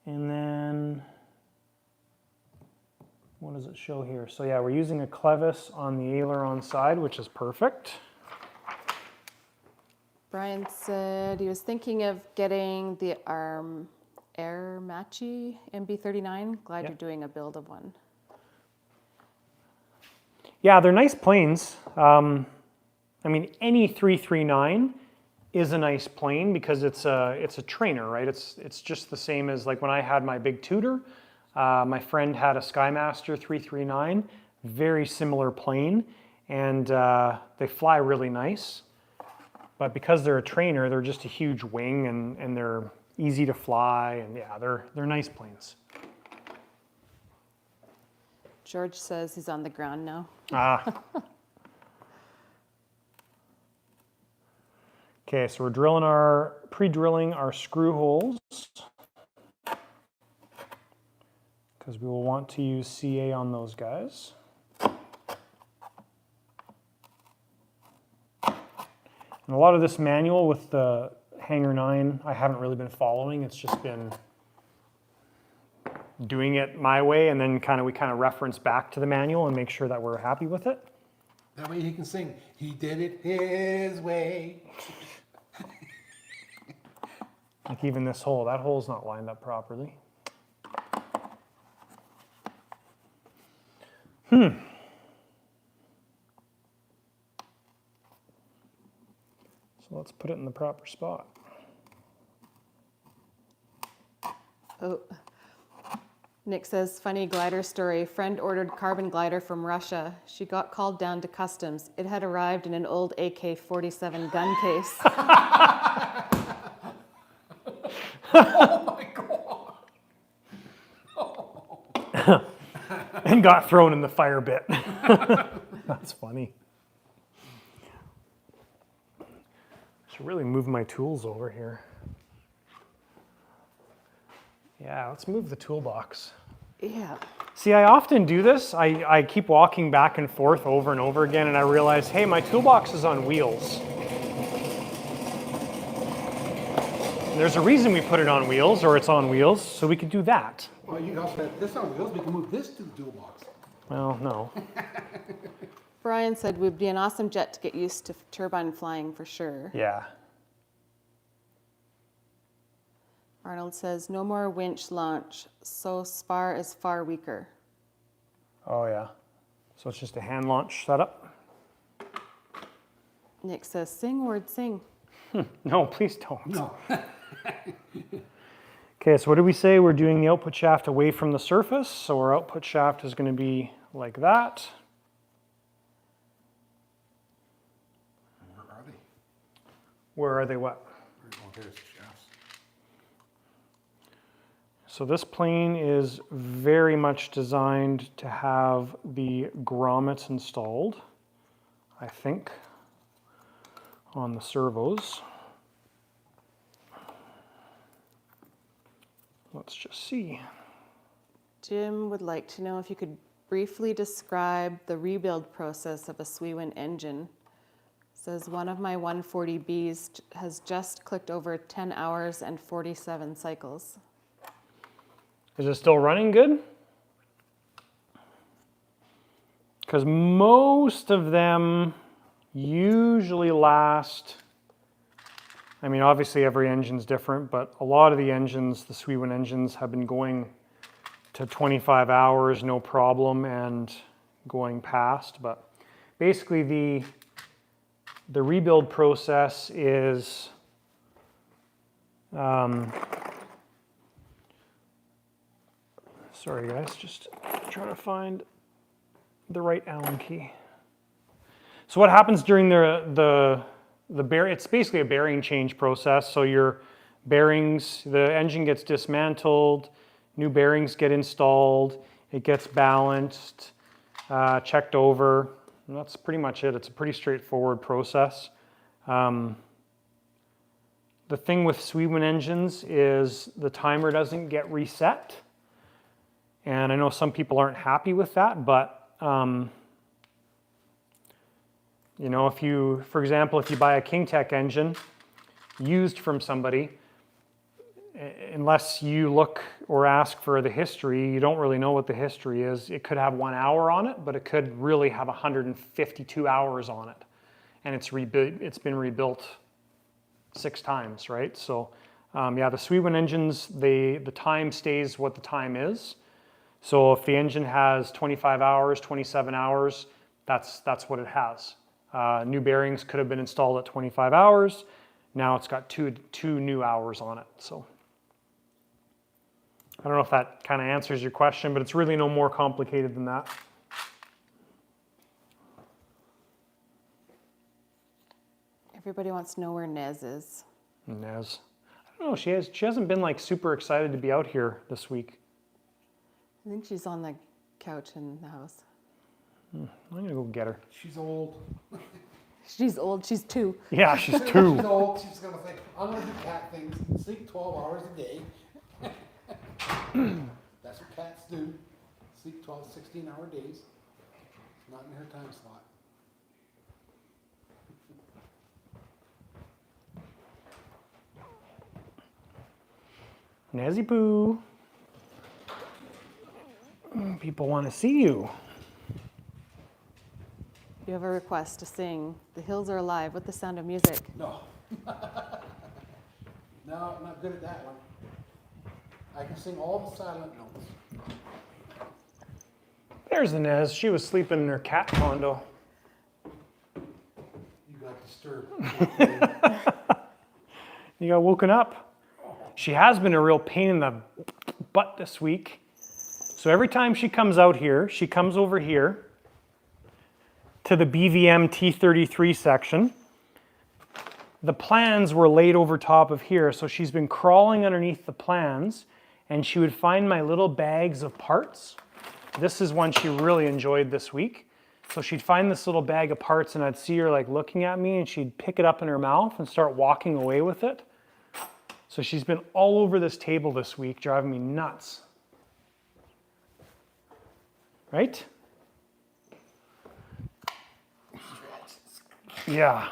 And then, what does it show here? So yeah, we're using a clevis on the aileron side, which is perfect. Brian said he was thinking of getting the Air Matchy MB339. Glad you're doing a build of one. Yeah, they're nice planes. I mean, any 339 is a nice plane because it's a trainer, right? It's just the same as like when I had my big Tudor. My friend had a Skymaster 339, very similar plane, and they fly really nice. But because they're a trainer, they're just a huge wing and they're easy to fly, and yeah, they're nice planes. George says he's on the ground now. Ah. Okay, so we're pre-drilling our screw holes because we will want to use CA on those guys. And a lot of this manual with the Hanger 9, I haven't really been following. It's just been doing it my way, and then we kind of reference back to the manual and make sure that we're happy with it. That way he can sing, he did it his way. Like even this hole, that hole's not lined up properly. So let's put it in the proper spot. Oh. Nick says, funny glider story. Friend ordered carbon glider from Russia. She got called down to customs. It had arrived in an old AK-47 gun case. Oh my God. And got thrown in the fire bit. That's funny. Should really move my tools over here. Yeah, let's move the toolbox. Yeah. See, I often do this. I keep walking back and forth over and over again, and I realize, hey, my toolbox is on wheels. And there's a reason we put it on wheels, or it's on wheels, so we could do that. Well, you also have this on wheels, we can move this to the toolbox. Well, no. Brian said, would be an awesome jet to get used to turbine flying for sure. Yeah. Arnold says, no more winch launch, so spar is far weaker. Oh, yeah. So it's just a hand launch setup? Nick says, sing, word, sing. No, please don't. No. Okay, so what did we say? We're doing the output shaft away from the surface, so our output shaft is going to be like that. Where are they? Where are they what? Oh, there's the shafts. So this plane is very much designed to have the grommets installed, I think, on the servos. Let's just see. Jim would like to know if you could briefly describe the rebuild process of a Swiwen engine. Says one of my 140Bs has just clicked over 10 hours and 47 cycles. Is it still running good? Because most of them usually last, I mean, obviously every engine's different, but a lot of the engines, the Swiwen engines, have been going to 25 hours, no problem, and going past. But basically the rebuild process is sorry guys, just trying to find the right Allen key. So what happens during it's basically a bearing change process. So your bearings, the engine gets dismantled, new bearings get installed, it gets balanced, checked over, and that's pretty much it. It's a pretty straightforward process. The thing with Swiwen engines is the timer doesn't get reset. And I know some people aren't happy with that, but you know, if you, for example, if you buy a KingTech engine used from somebody, unless you look or ask for the history, you don't really know what the history is. It could have 1 hour on it, but it could really have 152 hours on it. And it's been rebuilt 6 times, right? So yeah, the Swiwen engines, the time stays what the time is. So if the engine has 25 hours, 27 hours, that's what it has. New bearings could have been installed at 25 hours. Now it's got two new hours on it. So I don't know if that kind of answers your question, but it's really no more complicated than that. Everybody wants to know where Nez is. Nez. I don't know, she hasn't been like super excited to be out here this week. I think she's on the couch in the house. I'm gonna go get her. She's old. She's old. She's 2. Yeah, she's She's 2. old. She's gonna think, I'm gonna do cat things. Sleep 12 hours a day. That's what cats do. Sleep 12, 16-hour days. Not in her time slot. Nazi Poo. People want to see you. You have a request to sing "The Hills Are Alive" with the sound of music. No. No, I'm not good at that one. I can sing all the silent notes. There's Inez. She was sleeping in her cat condo. You got disturbed. You got woken up. She has been a real pain in the butt this week. So every time she comes out here, she comes over here to the BVM T33 section. The plans were laid over top of here, so she's been crawling underneath the plans, and she would find my little bags of parts. This is one she really enjoyed this week. So she'd find this little bag of parts, and I'd see her like looking at me, and she'd pick it up in her mouth and start walking away with it. So she's been all over this table this week, driving me nuts. Right? Yeah.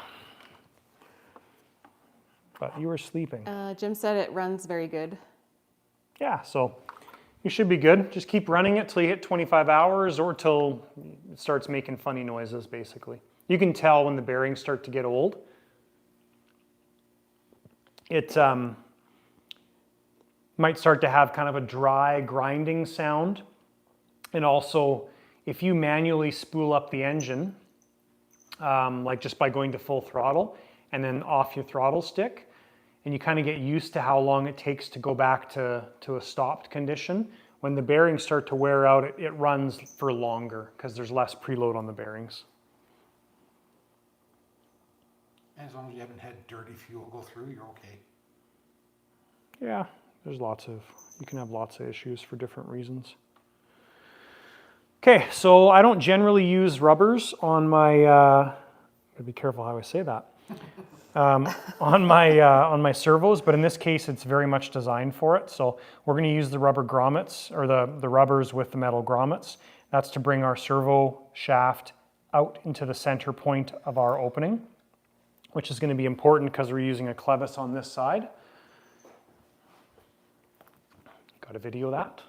But you were sleeping. Jim said it runs very good. Yeah, so you should be good. Just keep running it till you hit 25 hours or till it starts making funny noises, basically. You can tell when the bearings start to get old. It might start to have kind of a dry grinding sound. And also, if you manually spool up the engine, like just by going to full throttle and then off your throttle stick, and you kind of get used to how long it takes to go back to a stopped condition, when the bearings start to wear out, it runs for longer because there's less preload on the bearings. As long as you haven't had dirty fuel go through, you're okay. Yeah, you can have lots of issues for different reasons. Okay, so I don't generally use rubbers on my, gotta be careful how I say that, on my servos, but in this case it's very much designed for it. So we're gonna use the rubber grommets, or the rubbers with the metal grommets. That's to bring our servo shaft out into the center point of our opening, which is gonna be important because we're using a clevis on this side. Got a video of that.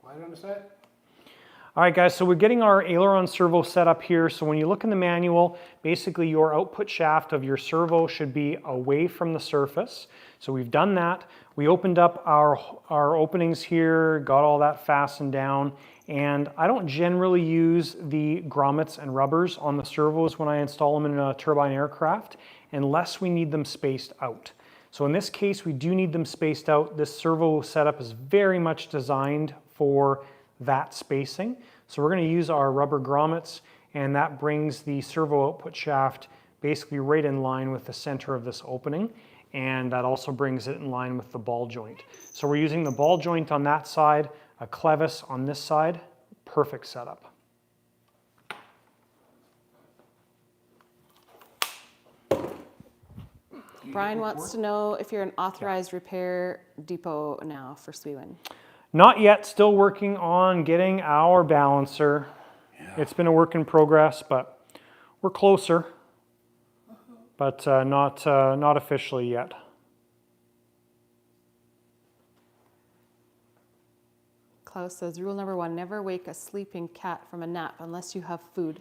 Right on the side? All right, guys, so we're getting our aileron servo set up here. So when you look in the manual, basically your output shaft of your servo should be away from the surface. So we've done that. We opened up our openings here, got all that fastened down, and I don't generally use the grommets and rubbers on the servos when I install them in a turbine aircraft, unless we need them spaced out. So in this case, we do need them spaced out. This servo setup is very much designed for that spacing. So we're going to use our rubber grommets, and that brings the servo output shaft basically right in line with the center of this opening, and that also brings it in line with the ball joint. So we're using the ball joint on that side, a clevis on this side. Perfect setup. Brian wants to know if you're an authorized repair depot now for Sweden. Not yet, still working on getting our balancer. Yeah. It's been a work in progress, but we're closer, but not officially yet. Klaus says, rule number 1, never wake a sleeping cat from a nap unless you have food.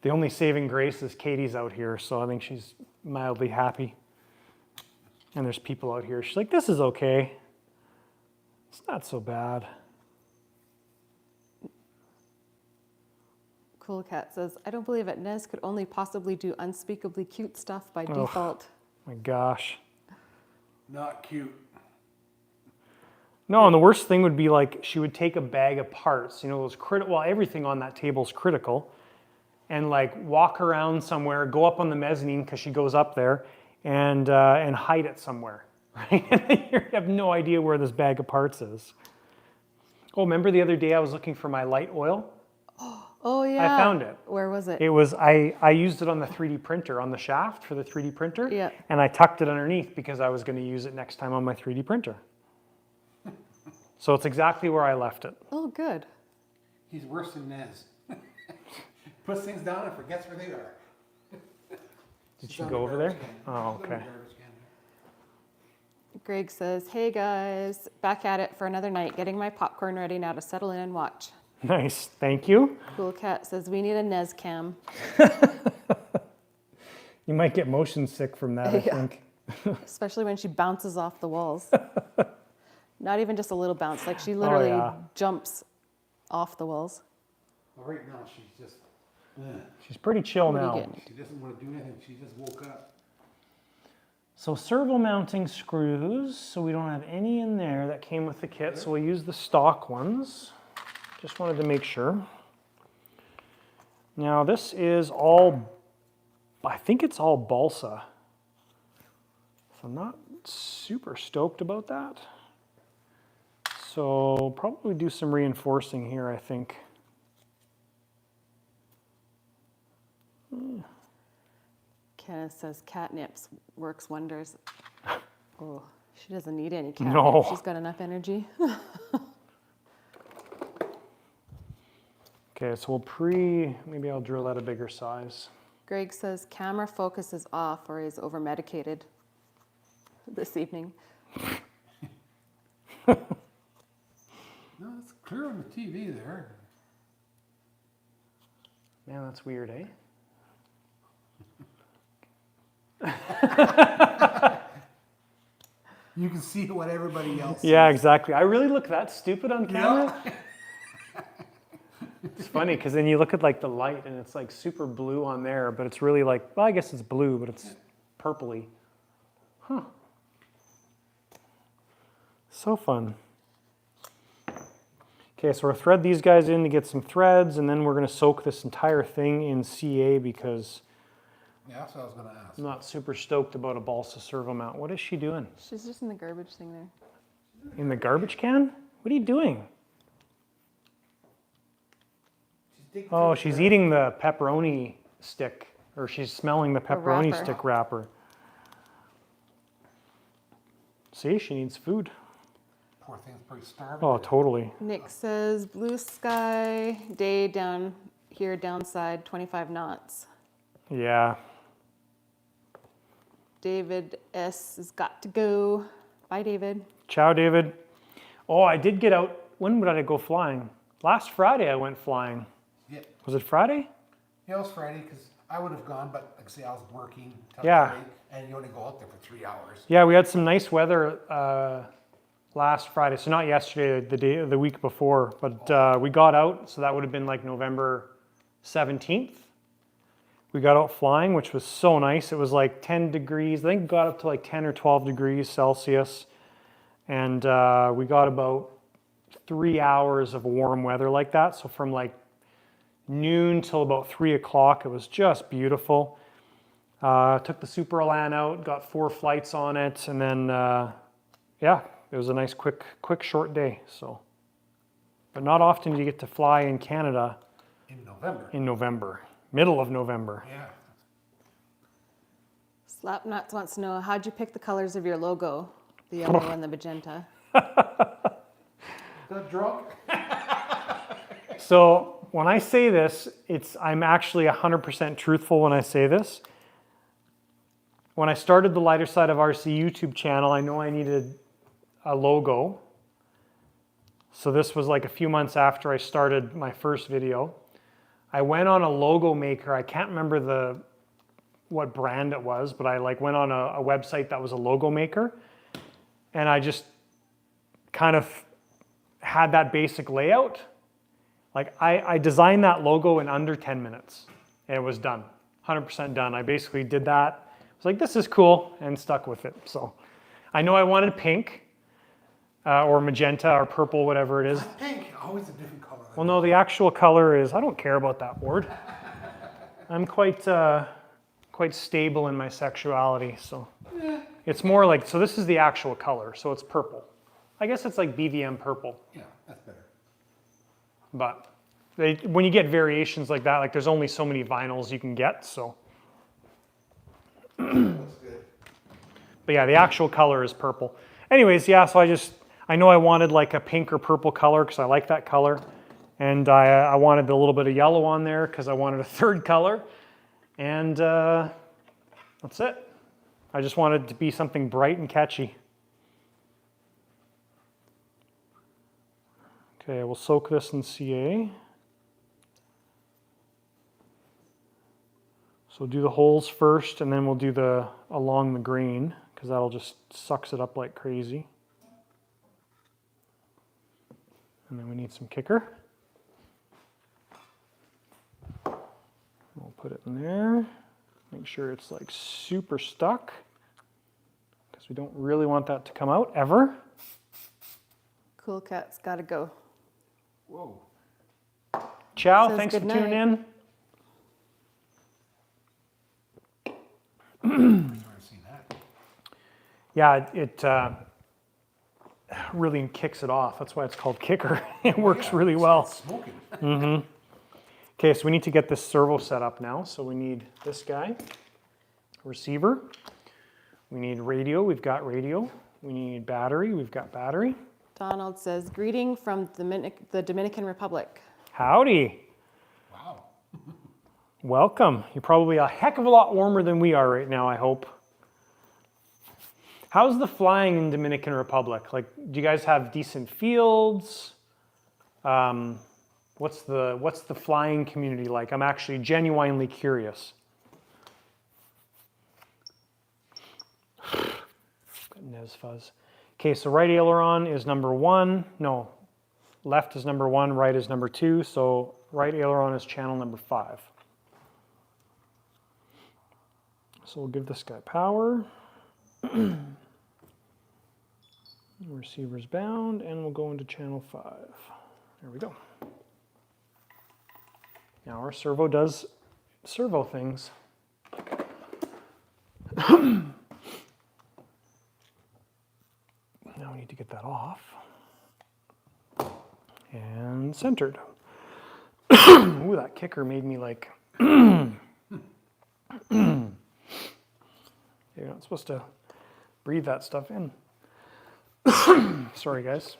The only saving grace is Katie's out here, so I think she's mildly happy. And there's people out here. She's like, this is okay. It's not so bad. Cool Cat says, I don't believe it. Nez could only possibly do unspeakably cute stuff by default. My gosh. Not cute. No, and the worst thing would be like she would take a bag of parts, those critical, well, everything on that table is critical, and like walk around somewhere, go up on the mezzanine because she goes up there, and hide it somewhere, right? You have no idea where this bag of parts is. Oh, remember the other day I was looking for my light oil? Oh yeah. I found it. Where was it? It was, I used it on the 3D printer, on the shaft for the 3D printer. Yeah. And I tucked it underneath because I was going to use it next time on my 3D printer. So it's exactly where I left it. Oh, good. He's worse than Nez. Puts things down and forgets where they are. Did she go over there? Oh, okay. Greg says, hey guys, back at it for another night, getting my popcorn ready now to settle in and watch. Nice, thank you. Cool Cat says, we need a Nez cam. You might get motion sick from that, I think. Especially when she bounces off the walls. Not even just a little bounce, like she literally jumps off the walls. Well, right now she's just... She's pretty chill What are you now. getting? She doesn't want to do anything. She just woke up. So servo mounting screws, so we don't have any in there that came with the kit, so we'll use the stock ones. Just wanted to make sure. Now this is all, I think it's all balsa. So I'm not super stoked about that. So probably do some reinforcing here, I think. Kenneth says catnips works wonders. Oh, she doesn't need any catnip. No. She's got enough energy. Okay, so maybe I'll drill out a bigger size. Greg says camera focus is off or he's over medicated this evening. No, it's clear on the TV there. Man, that's weird, eh? You can see what everybody else sees. Yeah, exactly. I really look that stupid on camera. Yeah. It's funny because then you look at like the light and it's like super blue on there, but it's really like, well, I guess it's blue, but it's purpley. Huh. So fun. Okay, so we'll thread these guys in to get some threads, and then we're going to soak this entire thing in CA because Yeah, that's what I was going to ask. I'm not super stoked about a balsa servo mount. What is she doing? She's just in the garbage thing there. In the garbage can? What are you doing? Oh, she's eating the pepperoni stick, or she's smelling the pepperoni wrapper. stick wrapper. See, she needs food. Poor thing's pretty starving. Oh, totally. Nick says blue sky day down here downside 25 knots. Yeah. David S has got to go. Bye, David. Ciao, David. Oh, I did get out. When did I go flying? Last Friday I went flying. Yeah, Was it Friday? yeah, it was Friday because I would have gone, but like I say, I was working. Till Yeah. 3, and you only go out there for 3 hours. Yeah, we had some nice weather last Friday. So not yesterday, the week before, but we got out. So that would have been like November 17th. We got out flying, which was so nice. It was like 10 degrees. I think it got up to like 10 or 12 degrees Celsius. And we got about 3 hours of warm weather like that. So from like noon till about 3 o'clock, it was just beautiful. Took the Super Elan out, got 4 flights on it, and then yeah, it was a nice quick short day. So, but not often do you get to fly in Canada In November. in November, middle of November. Yeah. Slapnuts wants to know, how'd you pick the colors of your logo? The yellow and the magenta. Got drunk? So when I say this, I'm actually 100% truthful when I say this. When I started the Lighter Side of RC YouTube channel, I know I needed a logo. So this was like a few months after I started my first video. I went on a logo maker. I can't remember what brand it was, but I went on a website that was a logo maker, and I just kind of had that basic layout. Like I designed that logo in under 10 minutes, and it was done, 100% done. I basically did that. I was like, this is cool, and stuck with it. So I know I wanted pink or magenta or purple, whatever it is. Pink, always a different color. Well, no, the actual color is, I don't care about that word. I'm quite quite stable in my sexuality, so it's more like, so this is the actual color, so it's purple. I guess it's like BVM purple. Yeah, that's better. But when you get variations like that, like there's only so many vinyls you can get, so. Looks good. But yeah, the actual color is purple. Anyways, yeah, so I know I wanted like a pink or purple color because I like that color. And I wanted a little bit of yellow on there because I wanted a third color. And that's it. I just wanted it to be something bright and catchy. Okay, we'll soak this in CA. So do the holes first, and then we'll do the along the grain, because that'll just sucks it up like crazy. And then we need some kicker. We'll put it in there. Make sure it's like super stuck, because we don't really want that to come out ever. Cool cat's gotta go. Whoa. Ciao, Says thanks for good tuning night. in. I've never seen that. Yeah, it really kicks it off. That's why it's called kicker. It works really well. It's smoking. Okay, so we need to get this servo set up now. So we need this guy, receiver. We need radio, we've got radio. We need battery, we've got battery. Donald says, greeting from the Dominican Republic. Howdy, Wow. welcome. You're probably a heck of a lot warmer than we are right now, I hope. How's the flying in Dominican Republic? Like, do you guys have decent fields? What's the flying community like? I'm actually genuinely curious. Got Nez fuzz. Okay, so right aileron is number 1. No, left is number 1, right is number 2. So right aileron is channel number 5. So we'll give this guy power. Receiver's bound, and we'll go into channel 5. There we go. Now our servo does servo things. Now we need to get that off. And centered. Ooh, that kicker made me like... You're not supposed to breathe that stuff in. Sorry, guys.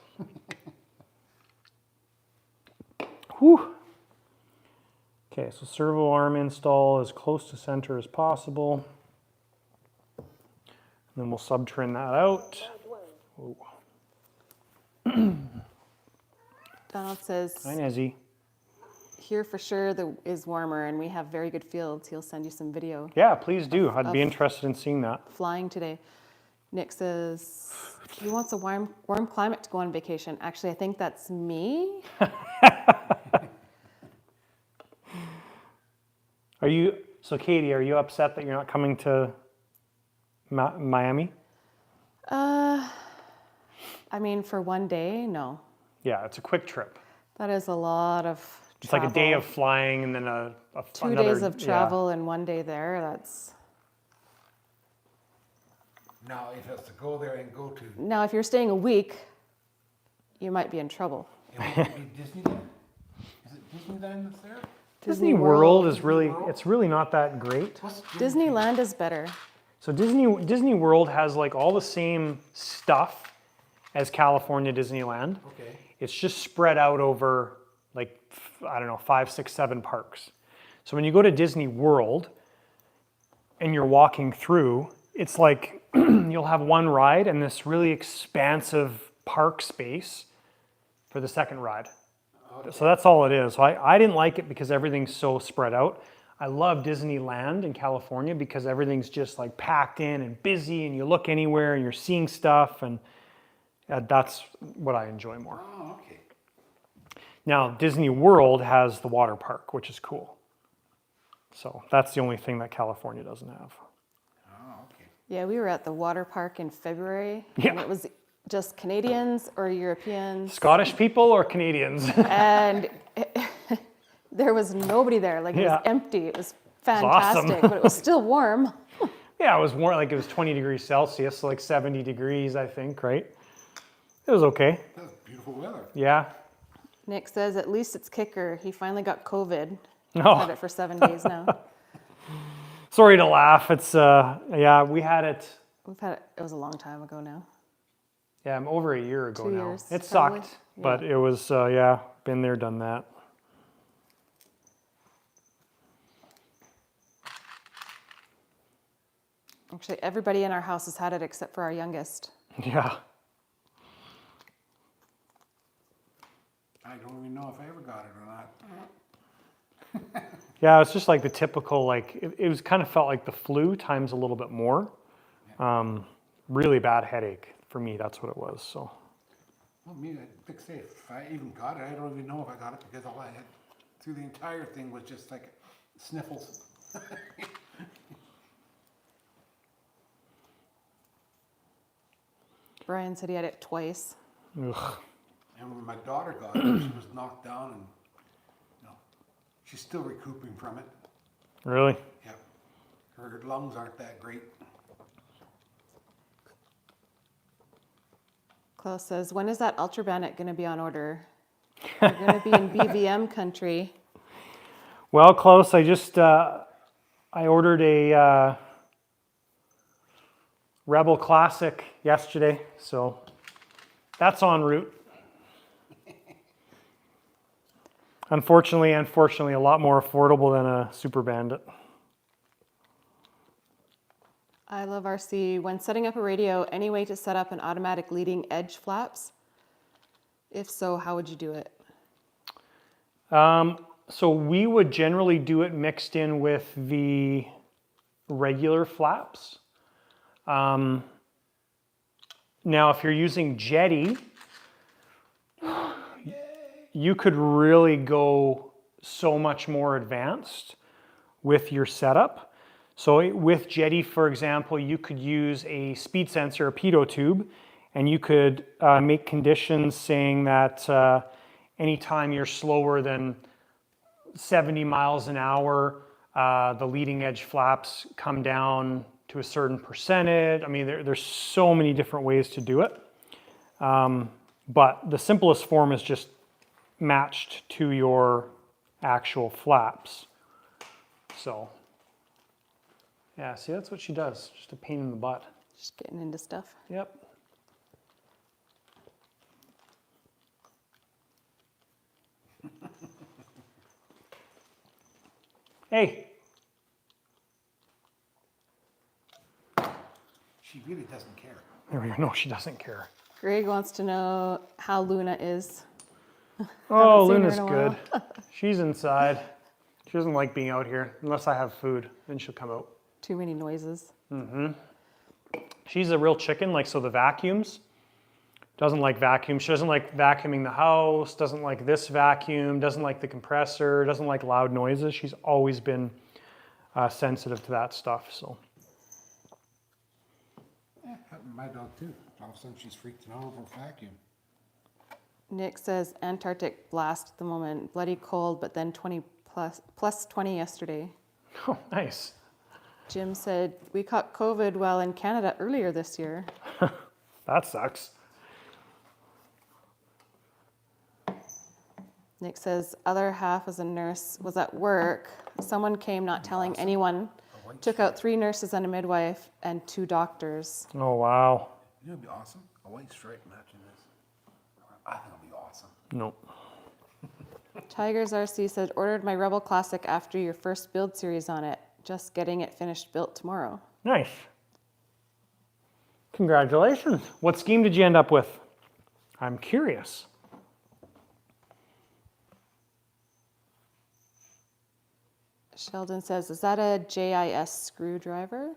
Whew. Okay, so servo arm install as close to center as possible. And then we'll sub-trim that out. Ooh. Donald says, Hi, Nezzy. here for sure is warmer and we have very good fields. He'll send you some video. Yeah, please do. I'd be interested in seeing that. Flying today. Nick says he wants a warm climate to go on vacation. Actually, I think that's me. So Katie, are you upset that you're not coming to Miami? I mean, for one day, no. Yeah, it's a quick trip. That is a lot of It's travel. like a day of flying and then 2 another, days of travel and 1 day there. That's Now, if it's to go there and go to, now if you're staying a week, you might be in trouble. it would be Disneyland? Is it Disneyland that's there? Disney World is really, it's really not that great. What's Disneyland is better. So Disney World has like all the same stuff as California Disneyland. Okay. It's just spread out over like, I don't know, 5, 6, 7 parks. So when you go to Disney World and you're walking through, it's like you'll have one ride and this really expansive park space for the second ride. So that's all it is. So I didn't like it because everything's so spread out. I love Disneyland in California because everything's just like packed in and busy and you look anywhere and you're seeing stuff, and that's what I enjoy more. Oh, okay. Now, Disney World has the water park, which is cool. So that's the only thing that California doesn't have. Oh, okay. Yeah, we were at the water park in February. Yeah. And it was just Canadians or Europeans. Scottish people or Canadians? And there was nobody there. Like, it Yeah. was empty. It was awesome. fantastic, but it was still warm. Yeah, it was warm, like it was 20 degrees Celsius, so like 70 degrees, I think, right? It was okay. That was beautiful weather. Yeah. Nick says, at least it's kicker. He finally got COVID. Oh. Had it for 7 days now. Sorry to laugh. It's, yeah, we had it, We've had it. It was a long time ago now. yeah, over a year ago 2 now. years, It probably. sucked, but it was, yeah, been there, done that. Actually, everybody in our house has had it except for our youngest. Yeah. I don't even know if I ever got it or not. Yeah, it's just like the typical, like, it was kind of felt like the flu times a little bit more. Really bad headache for me, that's what it was, so. Well, me, like I say, if I even got it, I don't even know if I got it because all I had through the entire thing was just like sniffles. Brian said he had it twice. Ugh. And when my daughter got it, she was knocked down and, you know, she's still recouping from it. Really? Yeah. Her lungs aren't that great. Klaus says, when is that Ultra Bandit going to be on order? We're going to be in BVM country. Well, Klaus, I just, I ordered a Rebel Classic yesterday, so that's en route. Unfortunately, a lot more affordable than a Super Bandit. I love RC. When setting up a radio, any way to set up an automatic leading edge flaps? If so, how would you do it? So we would generally do it mixed in with the regular flaps. Now, if you're using Jeti, you could really go so much more advanced with your setup. So with Jeti, for example, you could use a speed sensor, a pitot tube, and you could make conditions saying that anytime you're slower than 70 miles an hour, the leading edge flaps come down to a certain percentage. I mean, there's so many different ways to do it. But the simplest form is just matched to your actual flaps. So, yeah, see, that's what she does. Just a pain in the butt. Just getting into stuff. Yep. Hey. She really doesn't care. There we go. No, she doesn't care. Greg wants to know how Luna is. Oh, seen her Luna's in a good. She's inside. She doesn't like being out here unless I have food. Then she'll come out. Too many noises. She's a real chicken, like so the vacuums. Doesn't like vacuum. She doesn't like vacuuming the house, doesn't like this vacuum, doesn't like the compressor, doesn't like loud noises. She's always been sensitive to that stuff, so. Yeah, my dog too. All of a sudden she's freaked out over vacuum. Nick says Antarctic blast at the moment. Bloody cold, but then plus 20 yesterday. Oh, nice. Jim said, we caught COVID while in Canada earlier this year. That sucks. Nick says, other half as a nurse was at work. Someone came not telling anyone. Took out 3 nurses and a midwife and 2 doctors. Oh, wow. You know, it'd be awesome. A white stripe matching this. I think it'll be awesome. No. Tigers RC said, ordered my Rebel Classic after your first build series on it. Just getting it finished built tomorrow. Nice. Congratulations. What scheme did you end up with? I'm curious. Sheldon says, is that a JIS screwdriver?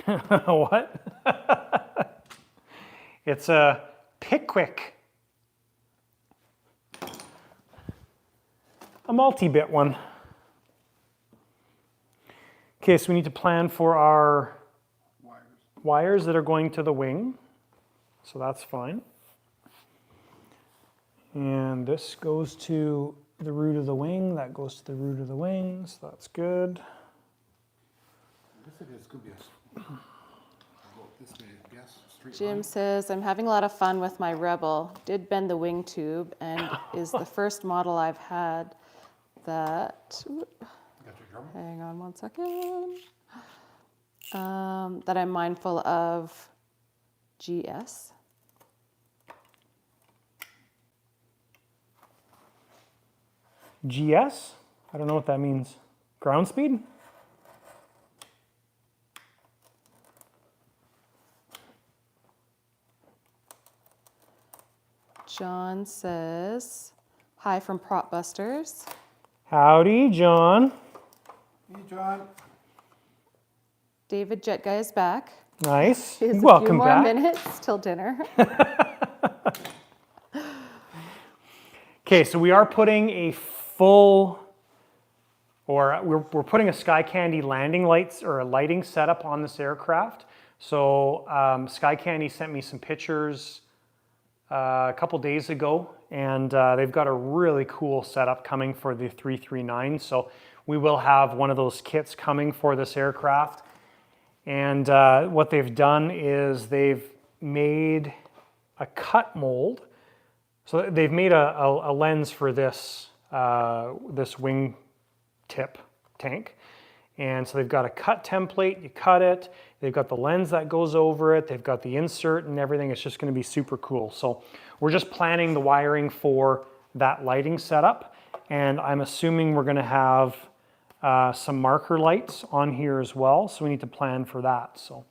What? It's a Pickwick. A multi-bit one. Okay, so we need to plan for our wires that are going to the wing. So that's fine. And this goes to the root of the wing. That goes to the root of the wing, so that's good. I guess it is could be a. I'll go this way, I guess. Straight Jim line. says, I'm having a lot of fun with my Rebel. Did bend the wing tube and is the first model I've had that, Got your drum? hang on one second, that I'm mindful of GS. GS? I don't know what that means. Ground speed? John says, hi from Prop Busters. Howdy, John. Hey, John. David Jet Guy is back. Nice. He has a few Welcome more back. minutes till dinner. Okay, so we are putting a full, or we're putting a Sky Candy landing lights or a lighting setup on this aircraft. So Sky Candy sent me some pictures a couple days ago, and they've got a really cool setup coming for the 339. So we will have one of those kits coming for this aircraft. And what they've done is they've made a cut mold. So they've made a lens for this, this wing tip tank. And so they've got a cut template, you cut it, they've got the lens that goes over it, they've got the insert and everything. It's just gonna be super cool. So we're just planning the wiring for that lighting setup. And I'm assuming we're gonna have some marker lights on here as well. So we need to plan for that. So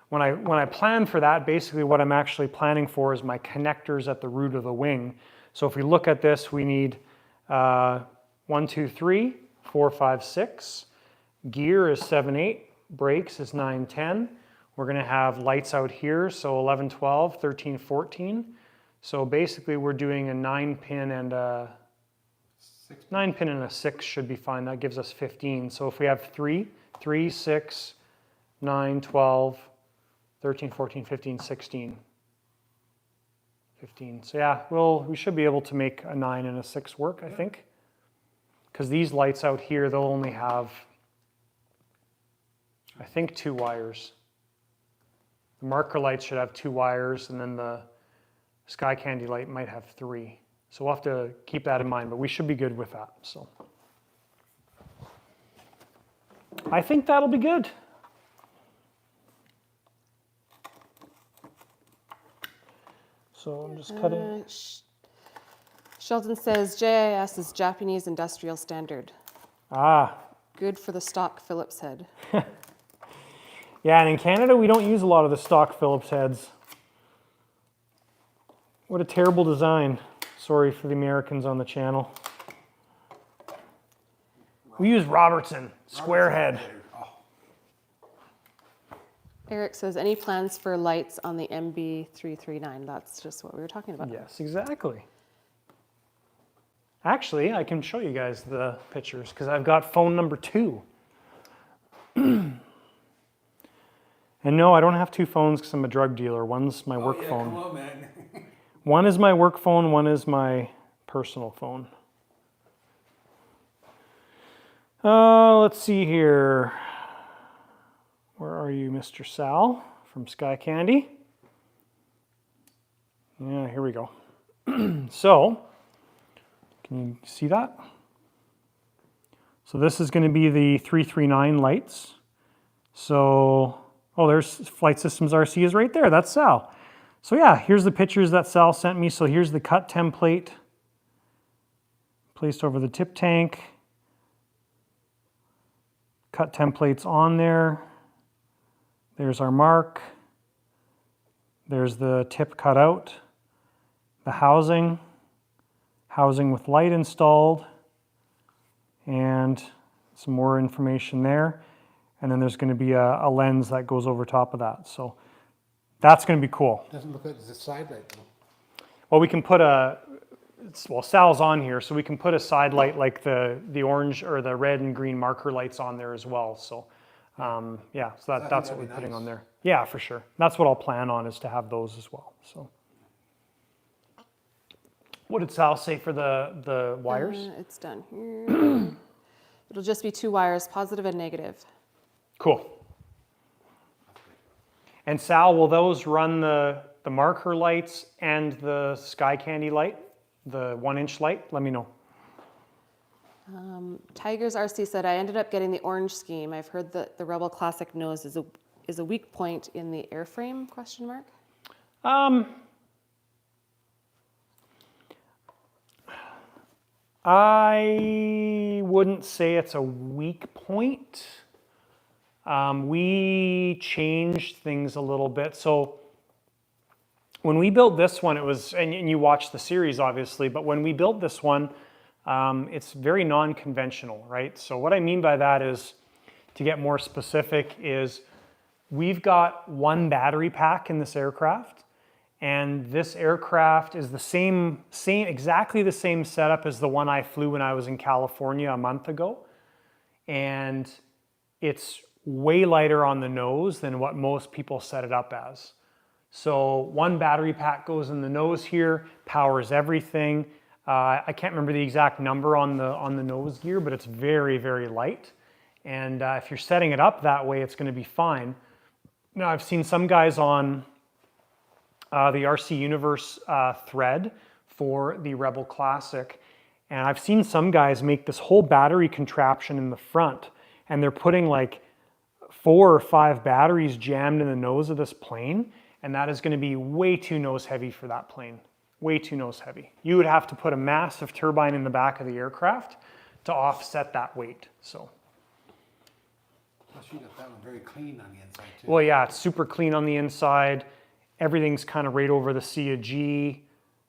when I plan for that, basically what I'm actually planning for is my connectors at the root of the wing. So if we look at this, we need 1, 2, 3, 4, 5, 6. Gear is 7, 8. Brakes is 9, 10. We're going to have lights out here, so 11, 12, 13, 14. So basically we're doing a 9-pin and a 9-pin and a 6 should be fine. That gives us 15. So if we have 3, 6, 9, 12, 13, 14, 15, 16. 15. So yeah, we should be able to make a 9 and a 6 work, I think. Because these lights out here, they'll only have, I think, 2 wires. The marker lights should have 2 wires, and then the Sky Candy light might have 3. So we'll have to keep that in mind, but we should be good with that. So I think that'll be good. So I'm just cutting. Sheldon says JIS is Japanese Industrial Standard. Ah. Good for the stock Phillips head. Yeah, and in Canada, we don't use a lot of the stock Phillips heads. What a terrible design. Sorry for the Americans on the channel. We use Robertson, square head. Eric says, any plans for lights on the MB339? That's just what we were talking about. Yes, exactly. Actually, I can show you guys the pictures because I've got phone number 2. And no, I don't have 2 phones because I'm a drug dealer. One's my work phone. Come on, man. One is my work phone, one is my personal phone. Let's see here. Where are you, Mr. Sal from Sky Candy? Yeah, here we go. So, can you see that? So this is going to be the 339 lights. So, oh, there's Flight Systems RC is right there. That's Sal. So yeah, here's the pictures that Sal sent me. So here's the cut template placed over the tip tank. Cut templates on there. There's our mark. There's the tip cut out. The housing with light installed, and some more information there. And then there's going to be a lens that goes over top of that. So that's going to be cool. Doesn't look like there's a side light though. Well, we can put well, Sal's on here, so we can put a side light like the orange or the red and green marker lights on there as well. So yeah, so that's what we're putting on there. Yeah, for sure. That's what I'll plan on, is to have those as well. So What did Sal say for the wires? It's done here. It'll just be 2 wires, positive and negative. Cool. And Sal, will those run the marker lights and the sky candy light, the 1-inch light? Let me know. Tigers RC said, I ended up getting the orange scheme. I've heard that the Rebel Classic nose is a weak point in the airframe, question mark? I wouldn't say it's a weak point. We changed things a little bit. So when we built this one, it was, and you watched the series obviously, but when we built this one, it's very non-conventional, right? So what I mean by that is, to get more specific, is we've got 1 battery pack in this aircraft, and this aircraft is the exactly the same setup as the one I flew when I was in California a month ago. And it's way lighter on the nose than what most people set it up as. So 1 battery pack goes in the nose here, powers everything. I can't remember the exact number on the nose gear, but it's very, very light. And if you're setting it up that way, it's going to be fine. Now, I've seen some guys on the RC Universe thread for the Rebel Classic, and I've seen some guys make this whole battery contraption in the front, and they're putting like 4 or 5 batteries jammed in the nose of this plane, and that is going to be way too nose heavy for that plane. Way too nose heavy. You would have to put a massive turbine in the back of the aircraft to offset that weight. So. Plus you got that one very clean on the inside too. Well, yeah, it's super clean on the inside. Everything's kind of right over the C of G.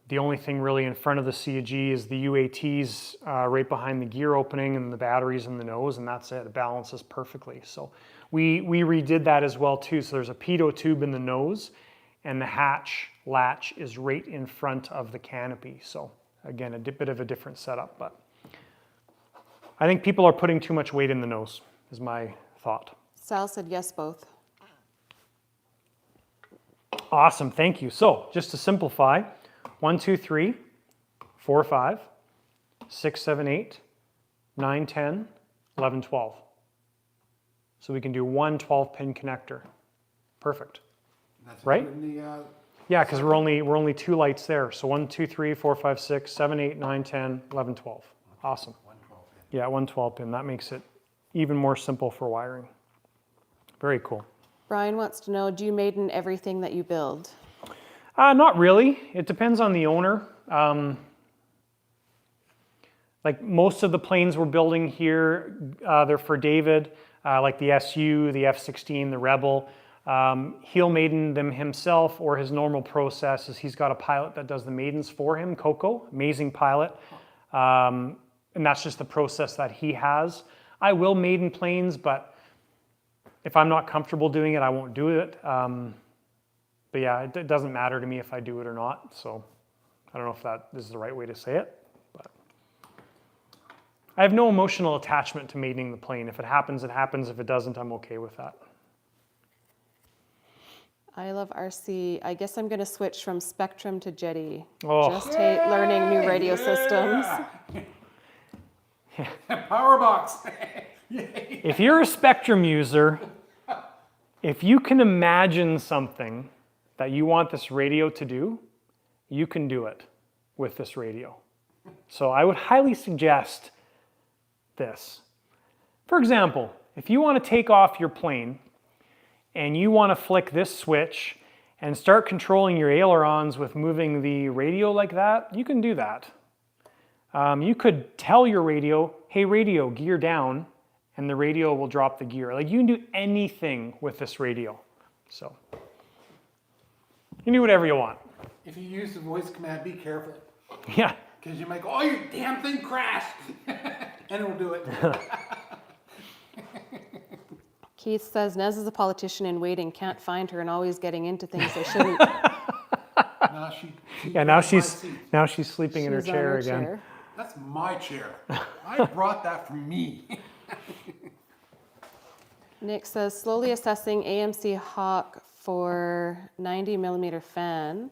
The only thing really in front of the C of G is the UATs right behind the gear opening and the batteries in the nose, and that's it. It balances perfectly. So we redid that as well too. So there's a pitot tube in the nose, and the hatch latch is right in front of the canopy. So again, a bit of a different setup, but I think people are putting too much weight in the nose, is my thought. Sal said yes, both. Awesome, thank you. So just to simplify, 1, 2, 3, 4, 5, 6, 7, 8, 9, 10, 11, 12. So we can do 1 12-pin connector. Perfect. That's Right? including the, Yeah, because we're only 2 lights there. So 1, 2, 3, 4, 5, 6, 7, 8, 9, 10, 11, 12. Awesome. 112 pin. Yeah, 1 12-pin. That makes it even more simple for wiring. Very cool. Brian wants to know, do you maiden everything that you build? Not really. It depends on the owner. Like most of the planes we're building here, they're for David, like the SU, the F-16, the Rebel. He'll maiden them himself, or his normal process is he's got a pilot that does the maidens for him, Coco, amazing pilot. And that's just the process that he has. I will maiden planes, but if I'm not comfortable doing it, I won't do it. But yeah, it doesn't matter to me if I do it or not. So I don't know if that is the right way to say it. But I have no emotional attachment to mating the plane. If it happens, it happens. If it doesn't, I'm okay with that. I love RC. I guess I'm going to switch from Spectrum to Jeti. Oh. Just hate learning new radio systems. Power box. If you're a Spectrum user, if you can imagine something that you want this radio to do, you can do it with this radio. So I would highly suggest this. For example, if you want to take off your plane and you want to flick this switch and start controlling your ailerons with moving the radio like that, you can do that. You could tell your radio, hey radio, gear down, and the radio will drop the gear. Like you can do anything with this radio. So you can do whatever you want. If you use the voice command, be careful. Yeah. Because you might go, oh, your damn thing crashed. And it will do it. Keith says, Nez is a politician in waiting, can't find her and always getting into things they shouldn't. Now she's sleeping in her She's on chair again. chair. That's my chair. I brought that from me. Nick says, slowly assessing AMC Hawk for 90 millimeter fan.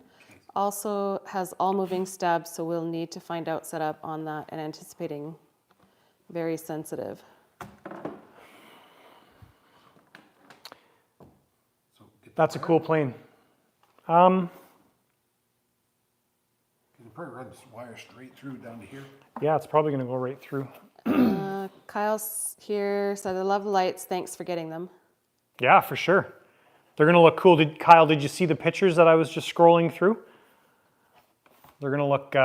Also has all moving stubs, so we'll need to find out setup on that and anticipating very sensitive. So get That's a cool plane. You can probably run this wire straight through down to here. Yeah, it's probably going to go right through. Kyle's here said, I love the lights. Thanks for getting them. Yeah, for sure. They're going to look cool. Kyle, did you see the pictures that I was just scrolling through? They're going to look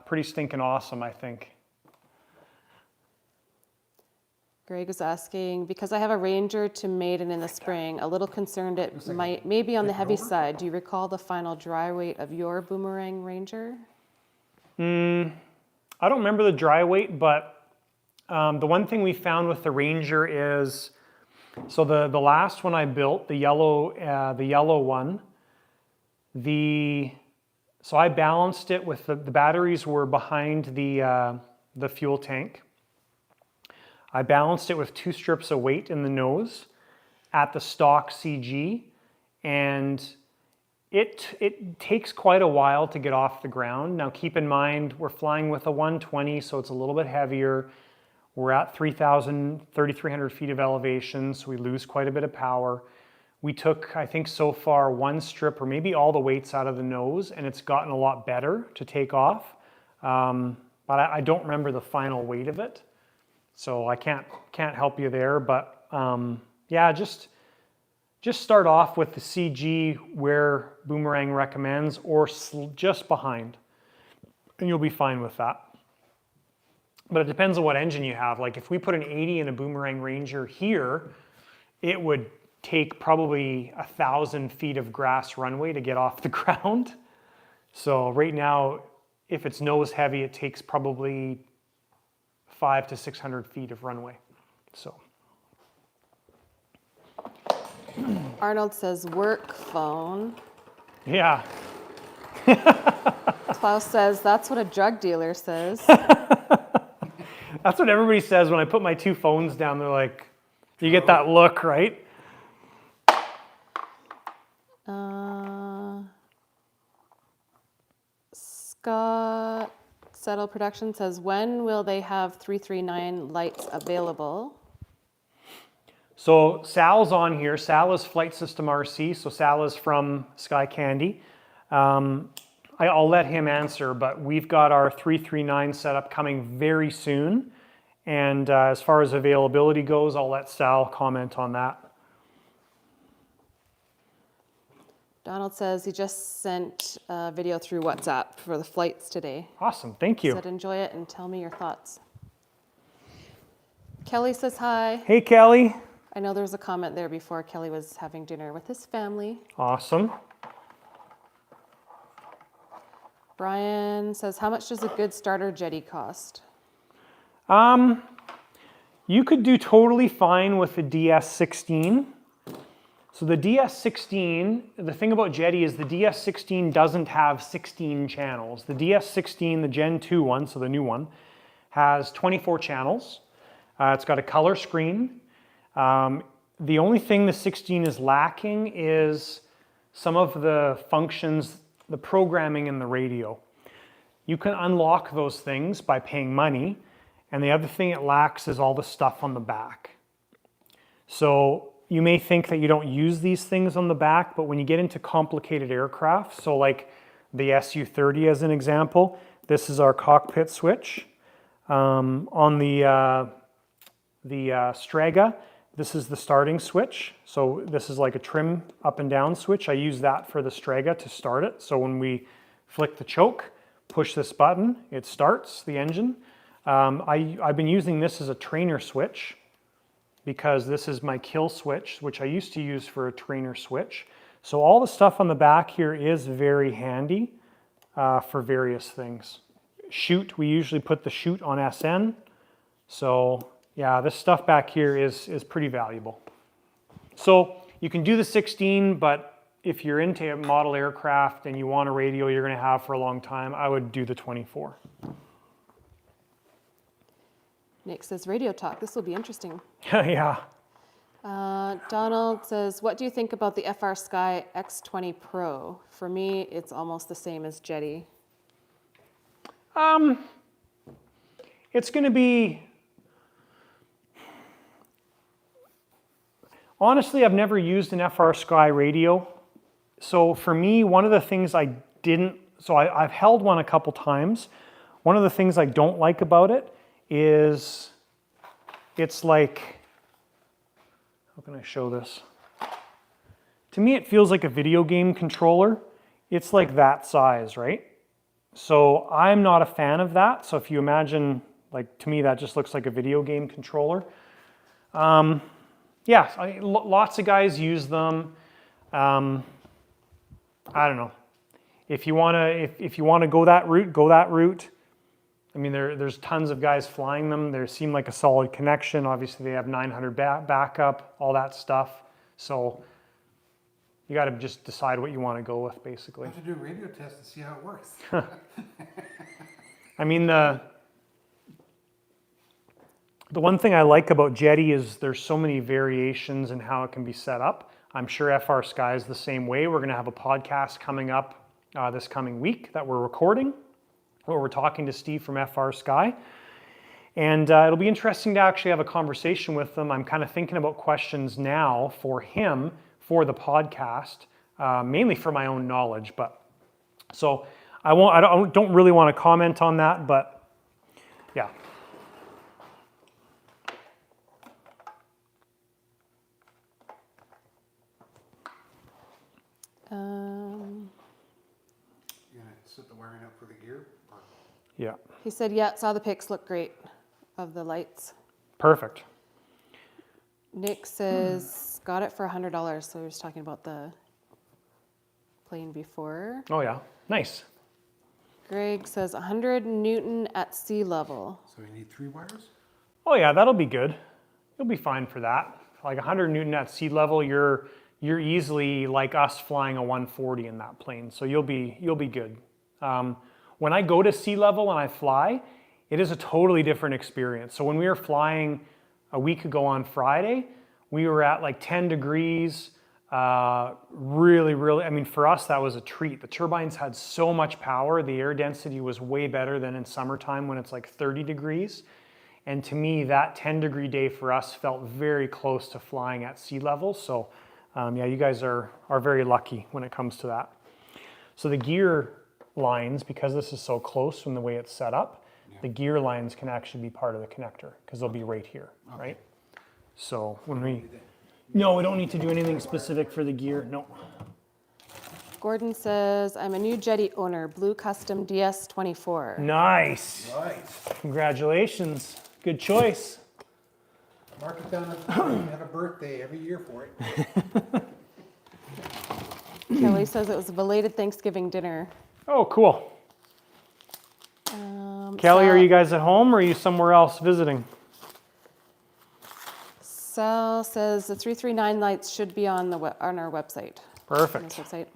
pretty stinking awesome, I think. Greg is asking, because I have a Ranger to maiden in the spring, a little concerned it might maybe on the heavy side. Do you recall the final dry weight of your Boomerang Ranger? I don't remember the dry weight, but the one thing we found with the Ranger is, so the last one I built, the yellow one, so I balanced it with the batteries were behind the fuel tank. I balanced it with 2 strips of weight in the nose at the stock CG, and it takes quite a while to get off the ground. Now keep in mind, we're flying with a 120, so it's a little bit heavier. We're at 3,300 feet of elevation, so we lose quite a bit of power. We took, I think so far, 1 strip or maybe all the weights out of the nose, and it's gotten a lot better to take off. But I don't remember the final weight of it. So I can't help you there, but yeah, just start off with the CG where Boomerang recommends, or just behind, and you'll be fine with that. But it depends on what engine you have. Like if we put an 80 in a Boomerang Ranger here, it would take probably 1,000 feet of grass runway to get off the ground. So right now, if it's nose heavy, it takes probably 500 to 600 feet of runway. So Arnold says work phone. yeah. Klaus says that's what a drug dealer says. That's what everybody says when I put my 2 phones down. They're like, you get that look, right? Scott Settle Production says, when will they have 339 lights available? So Sal's on here. Sal is Flight System RC, so Sal is from Sky Candy. I'll let him answer, but we've got our 339 setup coming very soon. And as far as availability goes, I'll let Sal comment on that. Donald says he just sent a video through WhatsApp for the flights today. Awesome, thank you. Said enjoy it and tell me your thoughts. Kelly says hi. Hey, Kelly. I know there was a comment there before. Kelly was having dinner with his family. Awesome. Brian says, how much does a good starter Jeti cost? You could do totally fine with the DS16. So the DS16, the thing about Jeti is the DS16 doesn't have 16 channels. The DS16, the Gen 2 one, so the new one, has 24 channels. It's got a color screen. The only thing the 16 is lacking is some of the functions, the programming in the radio. You can unlock those things by paying money, and the other thing it lacks is all the stuff on the back. So you may think that you don't use these things on the back, but when you get into complicated aircraft, so like the Su-30 as an example, this is our cockpit switch. On the Strega, this is the starting switch. So this is like a trim up and down switch. I use that for the Strega to start it. So when we flick the choke, push this button, it starts the engine. I've been using this as a trainer switch because this is my kill switch, which I used to use for a trainer switch. So all the stuff on the back here is very handy for various things. Chute, we usually put the chute on SN. So yeah, this stuff back here is pretty valuable. So you can do the 16, but if you're into model aircraft and you want a radio you're going to have for a long time, I would do the 24. Nick says, radio talk, this will be interesting. Yeah. Donald says, what do you think about the FR Sky X20 Pro? For me, it's almost the same as Jeti. It's going to be, honestly, I've never used an FR Sky radio. So for me, one of the things I didn't, so I've held one a couple times. One of the things I don't like about it is it's like, how can I show this? To me, it feels like a video game controller. It's like that size, right? So I'm not a fan of that. So if you imagine, like to me, that just looks like a video game controller. Yeah, lots of guys use them. I don't know. If you wanna go that route, go that route. I mean, there's tons of guys flying them. They seem like a solid connection. Obviously, they have 900 backup, all that stuff. So you got to just decide what you want to go with, basically. I have to do a radio test to see how it works. I mean, the one thing I like about Jeti is there's so many variations in how it can be set up. I'm sure FR Sky is the same way. We're going to have a podcast coming up this coming week that we're recording, where we're talking to Steve from FR Sky. And it'll be interesting to actually have a conversation with them. I'm kind of thinking about questions now for him for the podcast, mainly for my own knowledge. But so I don't really want to comment on that, but yeah. You're gonna set the wiring up for the gear? Or? Yeah. He said, yeah, saw the pics, look great of the lights. Perfect. Nick says, got it for $100. So he was talking about the plane before. Oh yeah, nice. Greg says 100 Newton at sea level. So you need 3 wires? Oh yeah, that'll be good. You'll be fine for that. Like 100 Newton at sea level, you're easily like us flying a 140 in that plane. So you'll be good. When I go to sea level and I fly, it is a totally different experience. So when we were flying a week ago on Friday, we were at like 10 degrees. Really, I mean, for us, that was a treat. The turbines had so much power. The air density was way better than in summertime when it's like 30 degrees. And to me, that 10-degree day for us felt very close to flying at sea level. So yeah, you guys are very lucky when it comes to that. So the gear lines, because this is so close from the way it's set up, the gear lines can actually be part of the connector because they'll be right here, right? So when we don't need to do anything specific for the gear, no. Gordon says, I'm a new Jeti owner, Blue Custom DS24. Nice. Nice. Congratulations. Good choice. Mark it down as have a birthday every year for it. Kelly says it was a belated Thanksgiving dinner. Oh, cool. Kelly, are you guys at home or are you somewhere else visiting? Sal says the 339 lights should be on our website. Perfect. On this website.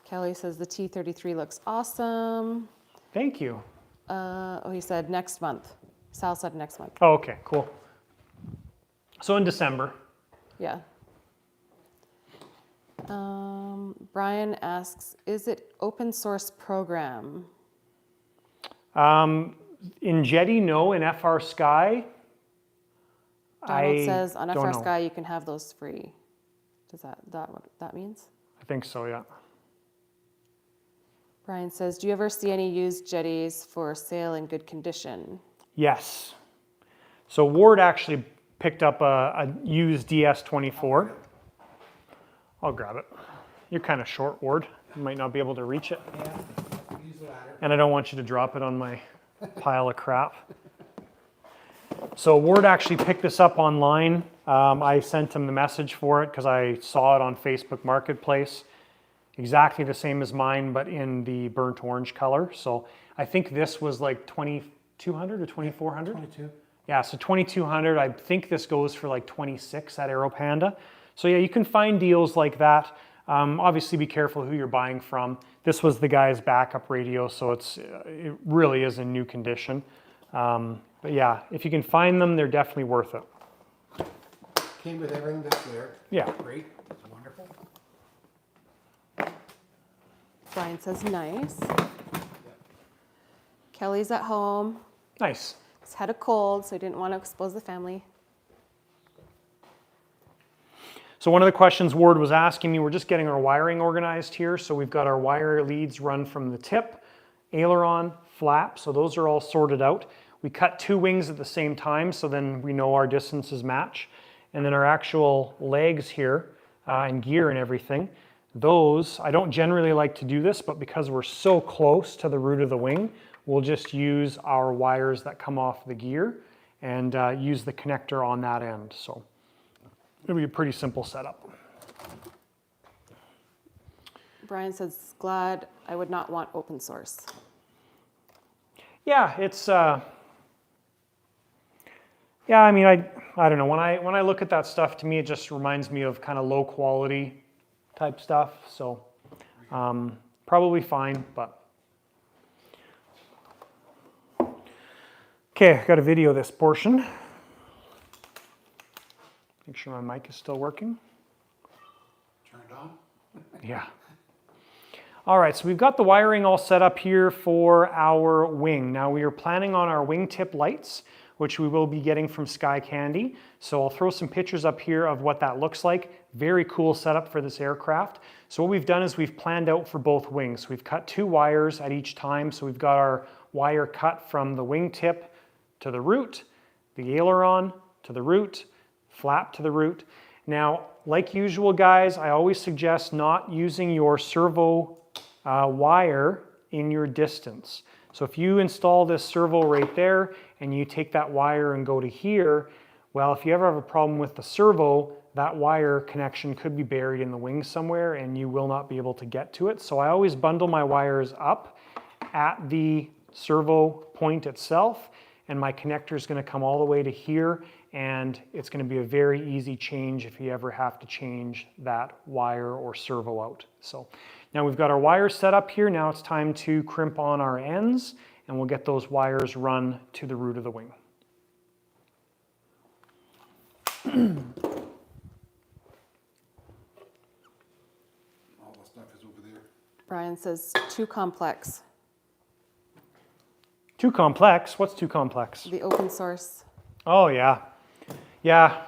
Kelly says the T33 looks awesome. Thank you. He said next month. Sal said next month. Oh, okay, cool. So in December. Yeah. Brian asks, is it open source program? In Jeti, no. In FR Sky, Donald says on don't FR know. Sky you can have those free. Does that what that means? I think so, yeah. Brian says, do you ever see any used Jetis for sale in good condition? Yes. So Ward actually picked up a used DS24. I'll grab it. You're kind of short, Ward. You might not be able to reach it. Yeah, use the ladder. And I don't want you to drop it on my pile of crap. So Ward actually picked this up online. I sent him the message for it because I saw it on Facebook Marketplace. Exactly the same as mine, but in the burnt orange color. So I think this was like 2,200 or 2,400. 22. Yeah, so 2,200. I think this goes for like 26 at AeroPanda. So yeah, you can find deals like that. Obviously, be careful who you're buying from. This was the guy's backup radio, so it really is in new condition. But yeah, if you can find them, they're definitely worth it. Came with everything that's there. Yeah. Great. It's wonderful. Brian says nice. Kelly's at home. Nice. He's had a cold, so he didn't want to expose the family. So one of the questions Ward was asking me, we're just getting our wiring organized here. So we've got our wire leads run from the tip, aileron, flap. So those are all sorted out. We cut 2 wings at the same time, so then we know our distances match. And then our actual legs here and gear and everything, those, I don't generally like to do this, but because we're so close to the root of the wing, we'll just use our wires that come off the gear and use the connector on that end. So it'll be a pretty simple setup. Brian says, glad I would not want open source. Yeah, it's, yeah, I mean, I don't know. When I look at that stuff, to me, it just reminds me of kind of low quality type stuff. So probably fine, but. Okay, I got to video this portion. Make sure my mic is still working. Turned on. Yeah. All right, so we've got the wiring all set up here for our wing. Now we are planning on our wingtip lights, which we will be getting from Sky Candy. So I'll throw some pictures up here of what that looks like. Very cool setup for this aircraft. So what we've done is we've planned out for both wings. We've cut 2 wires at each time. So we've got our wire cut from the wingtip to the root, the aileron to the root, flap to the root. Now, like usual, guys, I always suggest not using your servo wire in your distance. So if you install this servo right there and you take that wire and go to here, well, if you ever have a problem with the servo, that wire connection could be buried in the wing somewhere and you will not be able to get to it. So I always bundle my wires up at the servo point itself, and my connector is going to come all the way to here, and it's going to be a very easy change if you ever have to change that wire or servo out. So now we've got our wires set up here. Now it's time to crimp on our ends, and we'll get those wires run to the root of the wing. All the stuff is over there. Brian says, too complex. Too complex? What's too complex? The open source. Oh, yeah. Yeah,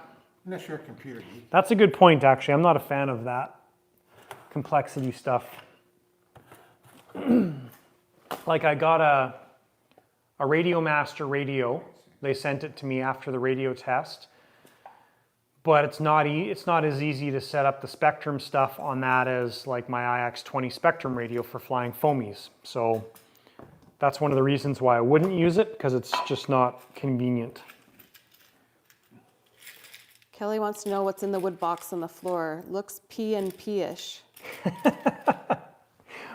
Unless you're a computer geek. that's a good point, actually. I'm not a fan of that complexity stuff. Like I got a Radio Master radio. They sent it to me after the radio test. But it's not as easy to set up the Spectrum stuff on that as like my IX20 Spectrum radio for flying foamies. So that's one of the reasons why I wouldn't use it, because it's just not convenient. Kelly wants to know what's in the wood box on the floor. Looks P&P-ish.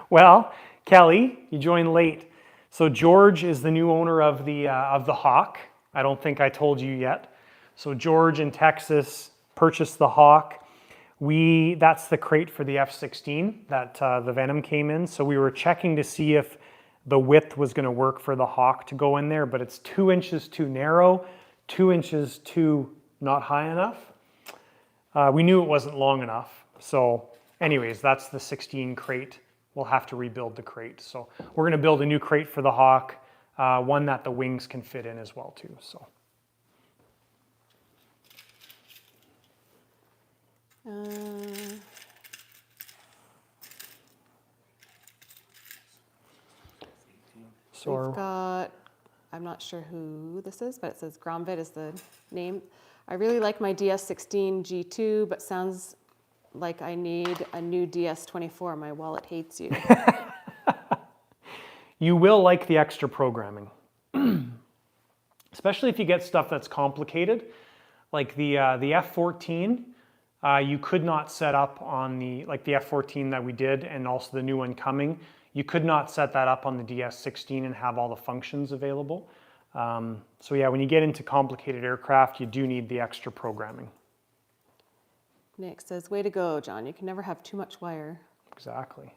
Well, Kelly, you joined late. So George is the new owner of the Hawk. I don't think I told you yet. So George in Texas purchased the Hawk. That's the crate for the F-16 that the Venom came in. So we were checking to see if the width was going to work for the Hawk to go in there, but it's 2 inches too narrow, 2 inches too not high enough. We knew it wasn't long enough. So anyways, that's the 16 crate. We'll have to rebuild the crate. So we're going to build a new crate for the Hawk, one that the wings can fit in as well too. So. We've got, I'm not sure who this is, but it says Gromvid is the name. I really like my DS16 G2, but sounds like I need a new DS24. My wallet hates you. You will like the extra programming, especially if you get stuff that's complicated, like the F14. You could not set up on the F14 that we did, and also the new one coming. You could not set that up on the DS16 and have all the functions available. So yeah, when you get into complicated aircraft, you do need the extra programming. Nick says, way to go, John. You can never have too much wire. Exactly.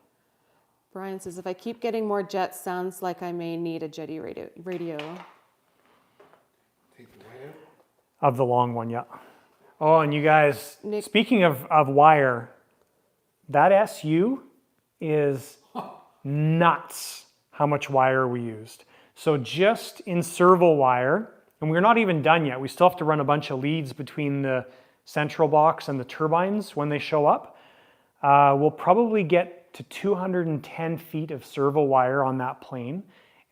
Brian says, if I keep getting more jets, sounds like I may need a Jeti radio. Take the white out. Of the long one, yeah. Oh, and you guys, Nick- speaking of wire, that SU is nuts how much wire we used. So just in servo wire, and we're not even done yet. We still have to run a bunch of leads between the central box and the turbines when they show up. We'll probably get to 210 feet of servo wire on that plane.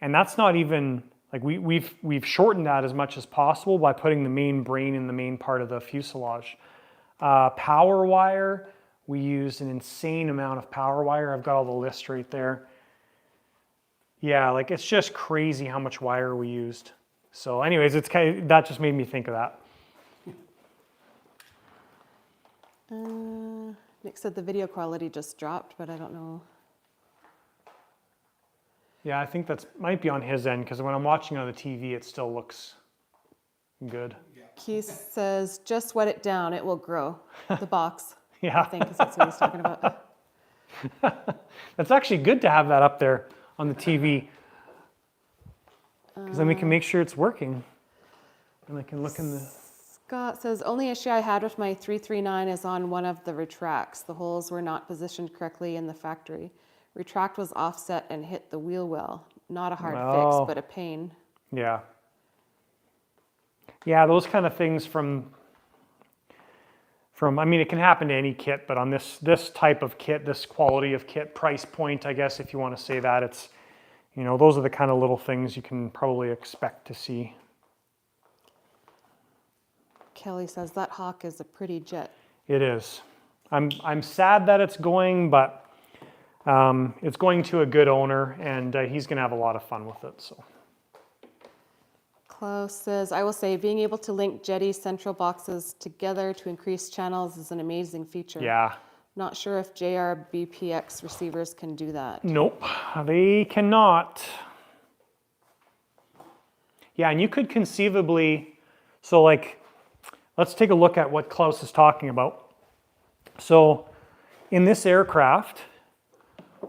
And that's not even, like we've shortened that as much as possible by putting the main brain in the main part of the fuselage. Power wire, we used an insane amount of power wire. I've got all the list right there. Yeah, like it's just crazy how much wire we used. So anyways, it's kind of, that just made me think of that. Nick said the video quality just dropped, but I don't know. Yeah, I think that's might be on his end because when I'm watching on the TV, it still looks good. Keith says, just wet it down, it will grow. The box, Yeah. I think is that's what he's talking about. That's actually good to have that up there on the TV. Because then we can make sure it's working. And I can look in the... Scott says, only issue I had with my 339 is on one of the retracts. The holes were not positioned correctly in the factory. Retract was offset and hit the wheel well. Not a hard fix, but a pain. Yeah. Yeah, those kind of things from, I mean, it can happen to any kit, but on this type of kit, this quality of kit, price point, I guess, if you want to say that, it's, you know, those are the kind of little things you can probably expect to see. Kelly says, that Hawk is a pretty jet. It is. I'm sad that it's going, but it's going to a good owner, and he's going to have a lot of fun with it. So. Klaus says, I will say being able to link Jeti central boxes together to increase channels is an amazing feature. Yeah. Not sure if JRBPX receivers can do that. Nope, they cannot. Yeah, and you could conceivably, so like, let's take a look at what Klaus is talking about. So in this aircraft,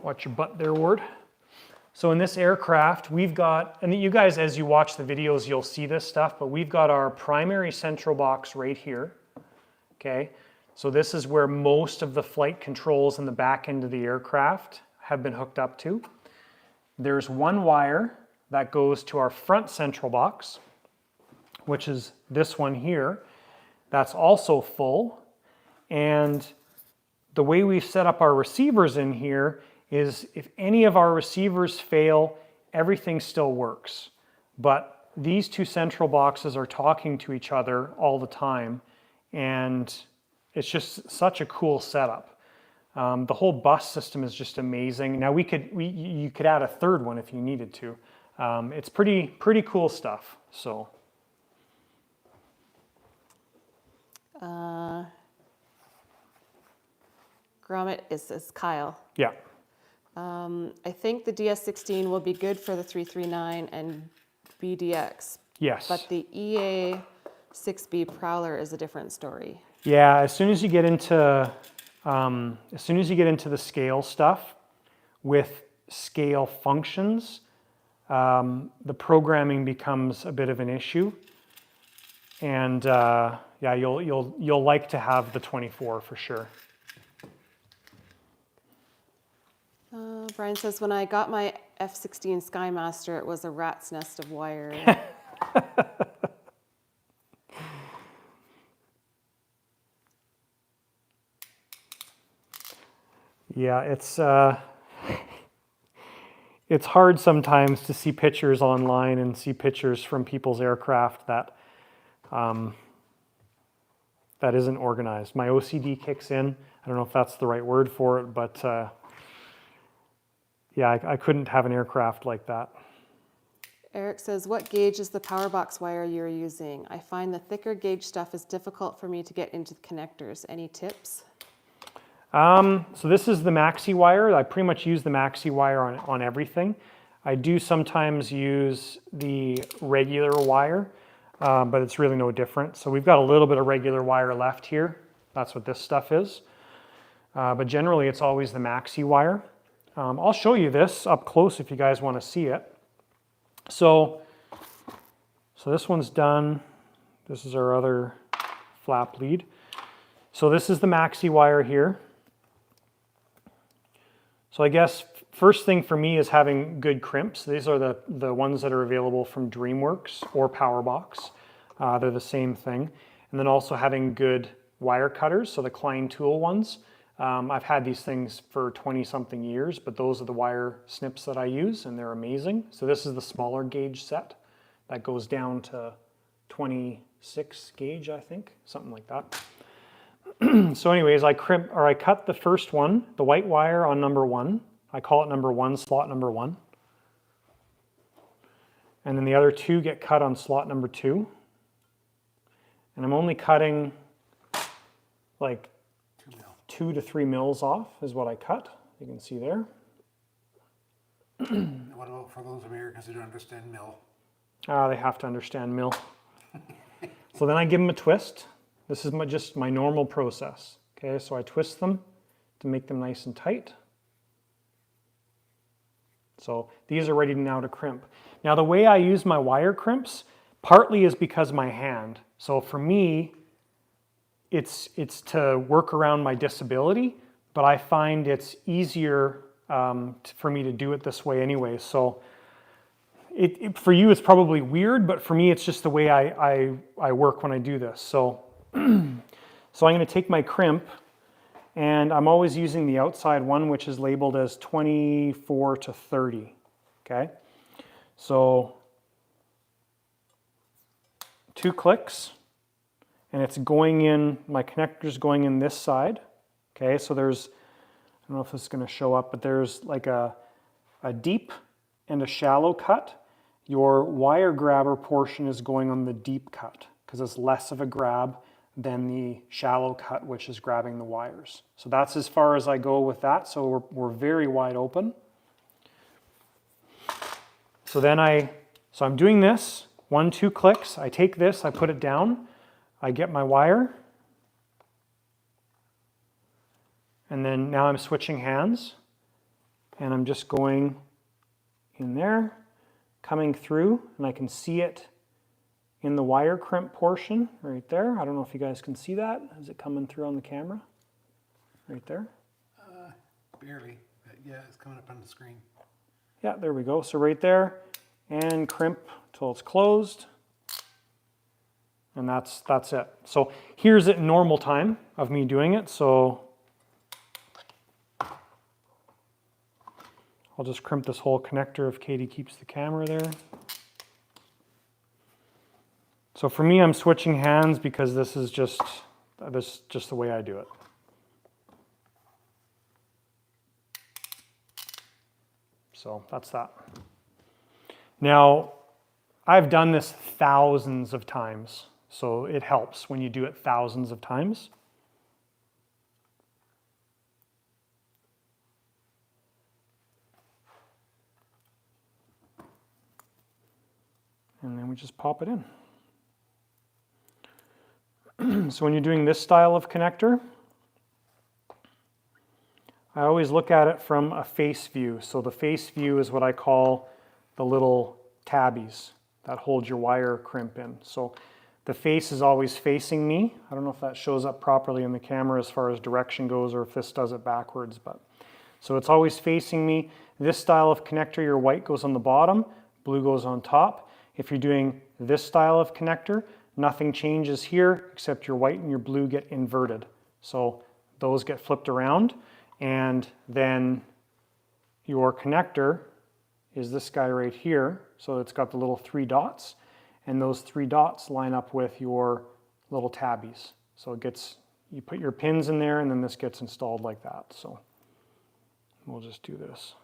watch your butt there, Ward. So in this aircraft, we've got, and you guys, as you watch the videos, you'll see this stuff, but we've got our primary central box right here, okay? So this is where most of the flight controls in the back end of the aircraft have been hooked up to. There's one wire that goes to our front central box, which is this one here. That's also full. And the way we've set up our receivers in here is if any of our receivers fail, everything still works. But these two central boxes are talking to each other all the time, and it's just such a cool setup. The whole bus system is just amazing. Now you could add a third one if you needed to. It's pretty cool stuff. So. Gromit is Kyle. Yeah. I think the DS16 will be good for the 339 and BDX. Yes. But the EA6B Prowler is a different story. Yeah, as soon as you get into the scale stuff with scale functions, the programming becomes a bit of an issue. And yeah, you'll like to have the 24 for sure. Brian says, when I got my F-16 Skymaster, it was a rat's nest of wire. Yeah, it's hard sometimes to see pictures online and see pictures from people's aircraft that that isn't organized. My OCD kicks in. I don't know if that's the right word for it, but yeah, I couldn't have an aircraft like that. Eric says, what gauge is the power box wire you're using? I find the thicker gauge stuff is difficult for me to get into the connectors. Any tips? So this is the maxi wire. I pretty much use the maxi wire on everything. I do sometimes use the regular wire, but it's really no different. So we've got a little bit of regular wire left here. That's what this stuff is. But generally it's always the maxi wire. I'll show you this up close if you guys want to see it. So this one's done. This is our other flap lead. So this is the maxi wire here. So I guess first thing for me is having good crimps. These are the ones that are available from DreamWorks or PowerBox. They're the same thing. And then also having good wire cutters, so the Klein Tool ones. I've had these things for 20-something years, but those are the wire snips that I use, and they're amazing. So this is the smaller gauge set that goes down to 26 gauge, I think, something like that. So anyways, I cut the first one, the white wire on number 1. I call it number 1, slot number 1. And then the other 2 get cut on slot number 2. And I'm only cutting like 2 to 3 mils off is what I cut. You can see there. What about for those Americans who don't understand mil? They have to understand mil. So then I give them a twist. This is just my normal process. Okay, so I twist them to make them nice and tight. So these are ready now to crimp. Now the way I use my wire crimps partly is because of my hand. So for me, it's to work around my disability, but I find it's easier for me to do it this way anyway. So for you, it's probably weird, but for me, it's just the way I work when I do this. So, so I'm going to take my crimp, and I'm always using the outside one, which is labeled as 24 to 30. Okay, so 2 clicks, and it's going in, my connector's going in this side. Okay, so there's, I don't know if this is going to show up, but there's like a deep and a shallow cut. Your wire grabber portion is going on the deep cut because it's less of a grab than the shallow cut, which is grabbing the wires. So that's as far as I go with that. So we're very wide open. So then I'm doing this, 1, 2 clicks. I take this, I put it down, I get my wire, and then now I'm switching hands, and I'm just going in there, coming through, and I can see it in the wire crimp portion right there. I don't know if you guys can see that. Is it coming through on the camera? Right there? Barely, but yeah, it's coming up on the screen. Yeah, there we go. So right there, and crimp till it's closed. And that's it. So here's it normal time of me doing it. So I'll just crimp this whole connector if Katie keeps the camera there. So for me, I'm switching hands because this is just the way I do it. So that's that. Now, I've done this thousands of times, so it helps when you do it thousands of times. And then we just pop it in. So when you're doing this style of connector, I always look at it from a face view. So the face view is what I call the little tabbies that hold your wire crimp in. So the face is always facing me. I don't know if that shows up properly in the camera as far as direction goes or if this does it backwards, but so it's always facing me. This style of connector, your white goes on the bottom, blue goes on top. If you're doing this style of connector, nothing changes here except your white and your blue get inverted. So those get flipped around, and then your connector is this guy right here. So it's got the little 3 dots, and those 3 dots line up with your little tabbies. So it gets, you put your pins in there, and then this gets installed like that. So we'll just do this.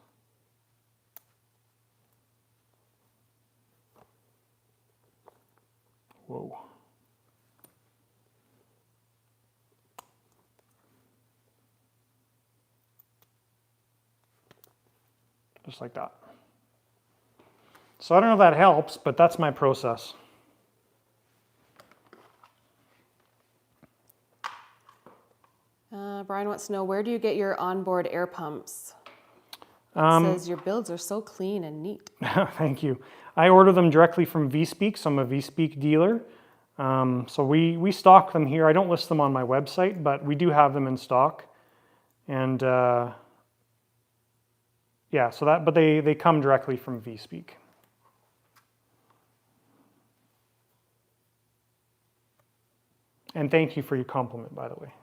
Whoa. Just like that. So I don't know if that helps, but that's my process. Brian wants to know, where do you get your onboard air pumps? It says your builds are so clean and neat. Thank you. I order them directly from VSpeak, so I'm a VSpeak dealer. So we stock them here. I don't list them on my website, but we do have them in stock. And yeah, so but they come directly from V-Speak. And thank you for your compliment, by the way.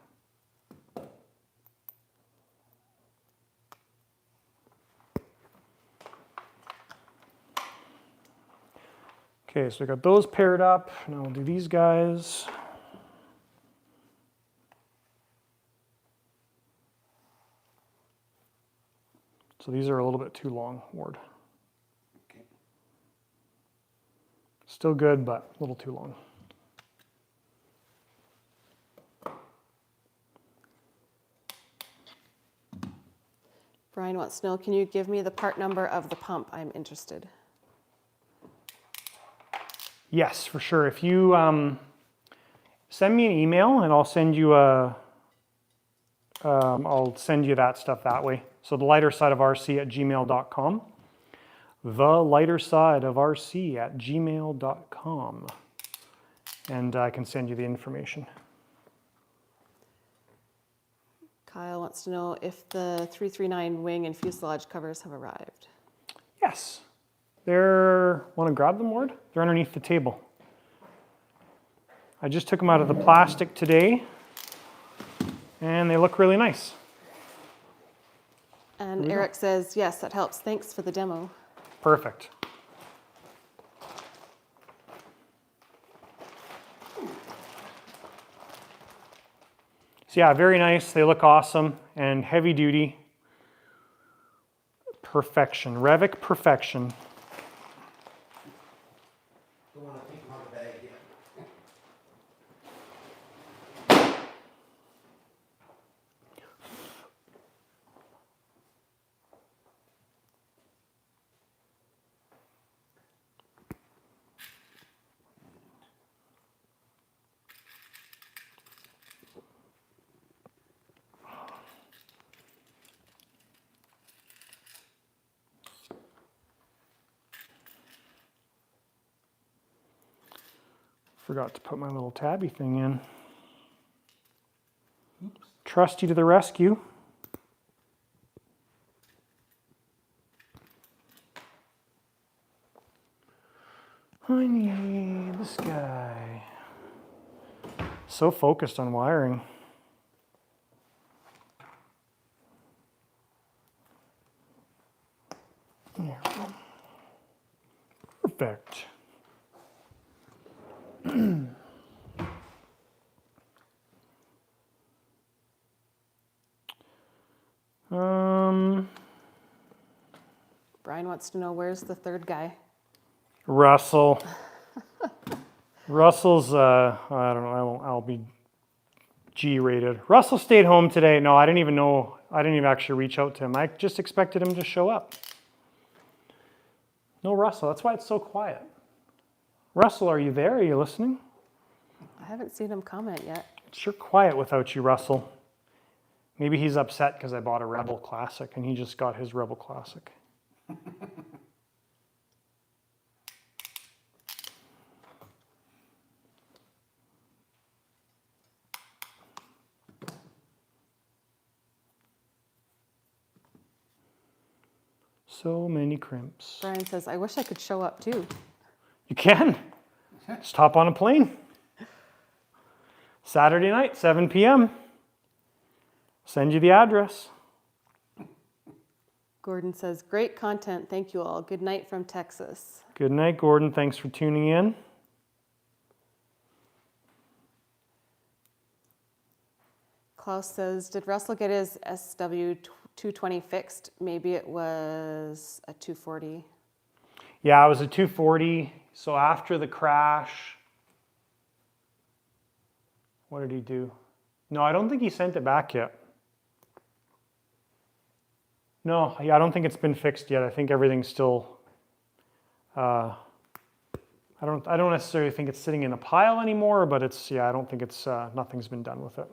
Okay, so I got those paired up. Now we'll do these guys. So these are a little bit too long, Ward. Okay. Still good, but a little too long. Brian wants to know, can you give me the part number of the pump? I'm interested. Yes, for sure. If you send me an email, and I'll send you that stuff that way. So the lighter side of rc@gmail.com. The lighter side of rc@gmail.com. And I can send you the information. Kyle wants to know if the 339 wing and fuselage covers have arrived. Yes. Want to grab them, Ward? They're underneath the table. I just took them out of the plastic today, and they look really nice. And Eric says, yes, that helps. Thanks for the demo. Perfect. So yeah, very nice. They look awesome and heavy duty. Perfection. Revic perfection. Don't want to take them out of the bag yet. Forgot to put my little tabby thing in. Oops. Trusty to the rescue. I need this guy. So focused on wiring. There we go. Perfect. Brian wants to know, where's the third guy? Russell. Russell's, I don't know, I'll be G-rated. Russell stayed home today. No, I didn't even know, I didn't even actually reach out to him. I just expected him to show up. No Russell, that's why it's so quiet. Russell, are you there? Are you listening? I haven't seen him comment yet. It's sure quiet without you, Russell. Maybe he's upset because I bought a Rebel Classic and he just got his Rebel Classic. So many crimps. Brian says, I wish I could show up too. You can. Just hop on a plane. Saturday night, 7 p.m. Send you the address. Gordon says, great content. Thank you all. Good night from Texas. Good night, Gordon. Thanks for tuning in. Klaus says, did Russell get his SW220 fixed? Maybe it was a 240. Yeah, it was a 240. So after the crash, what did he do? No, I don't think he sent it back yet. No, yeah, I don't think it's been fixed yet. I think everything's still, I don't necessarily think it's sitting in a pile anymore, but it's, yeah, I don't think it's, nothing's been done with it.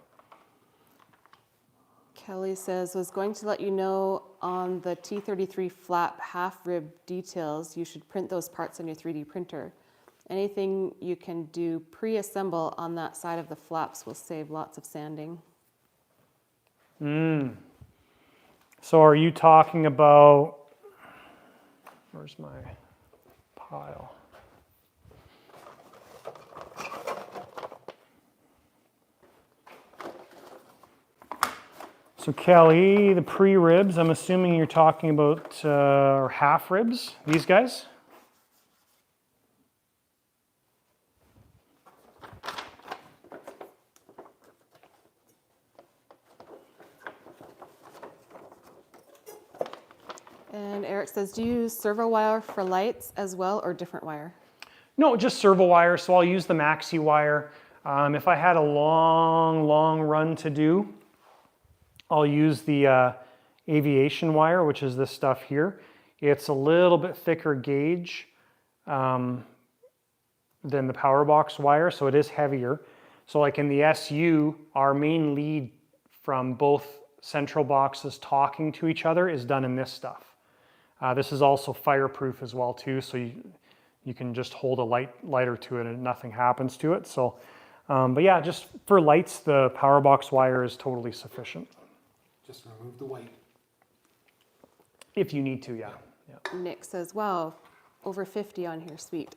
Kelly says, was going to let you know on the T-33 flap half rib details, you should print those parts on your 3D printer. Anything you can do pre-assemble on that side of the flaps will save lots of sanding. So are you talking about, where's my pile? So Kelly, the pre-ribs, I'm assuming you're talking about or half ribs, these guys? And Eric says, do you use servo wire for lights as well or different wire? No, just servo wire, so I'll use the maxi wire. If I had a long run to do, I'll use the aviation wire, which is this stuff here. It's a little bit thicker gauge than the power box wire, so it is heavier. So like in the SU, our main lead from both central boxes talking to each other is done in this stuff. This is also fireproof as well too, so you can just hold a lighter to it and nothing happens to it. So, but yeah, just for lights, the power box wire is totally sufficient. Just remove the white. If you need to, yeah. Nick says, wow, over 50 on here, sweet.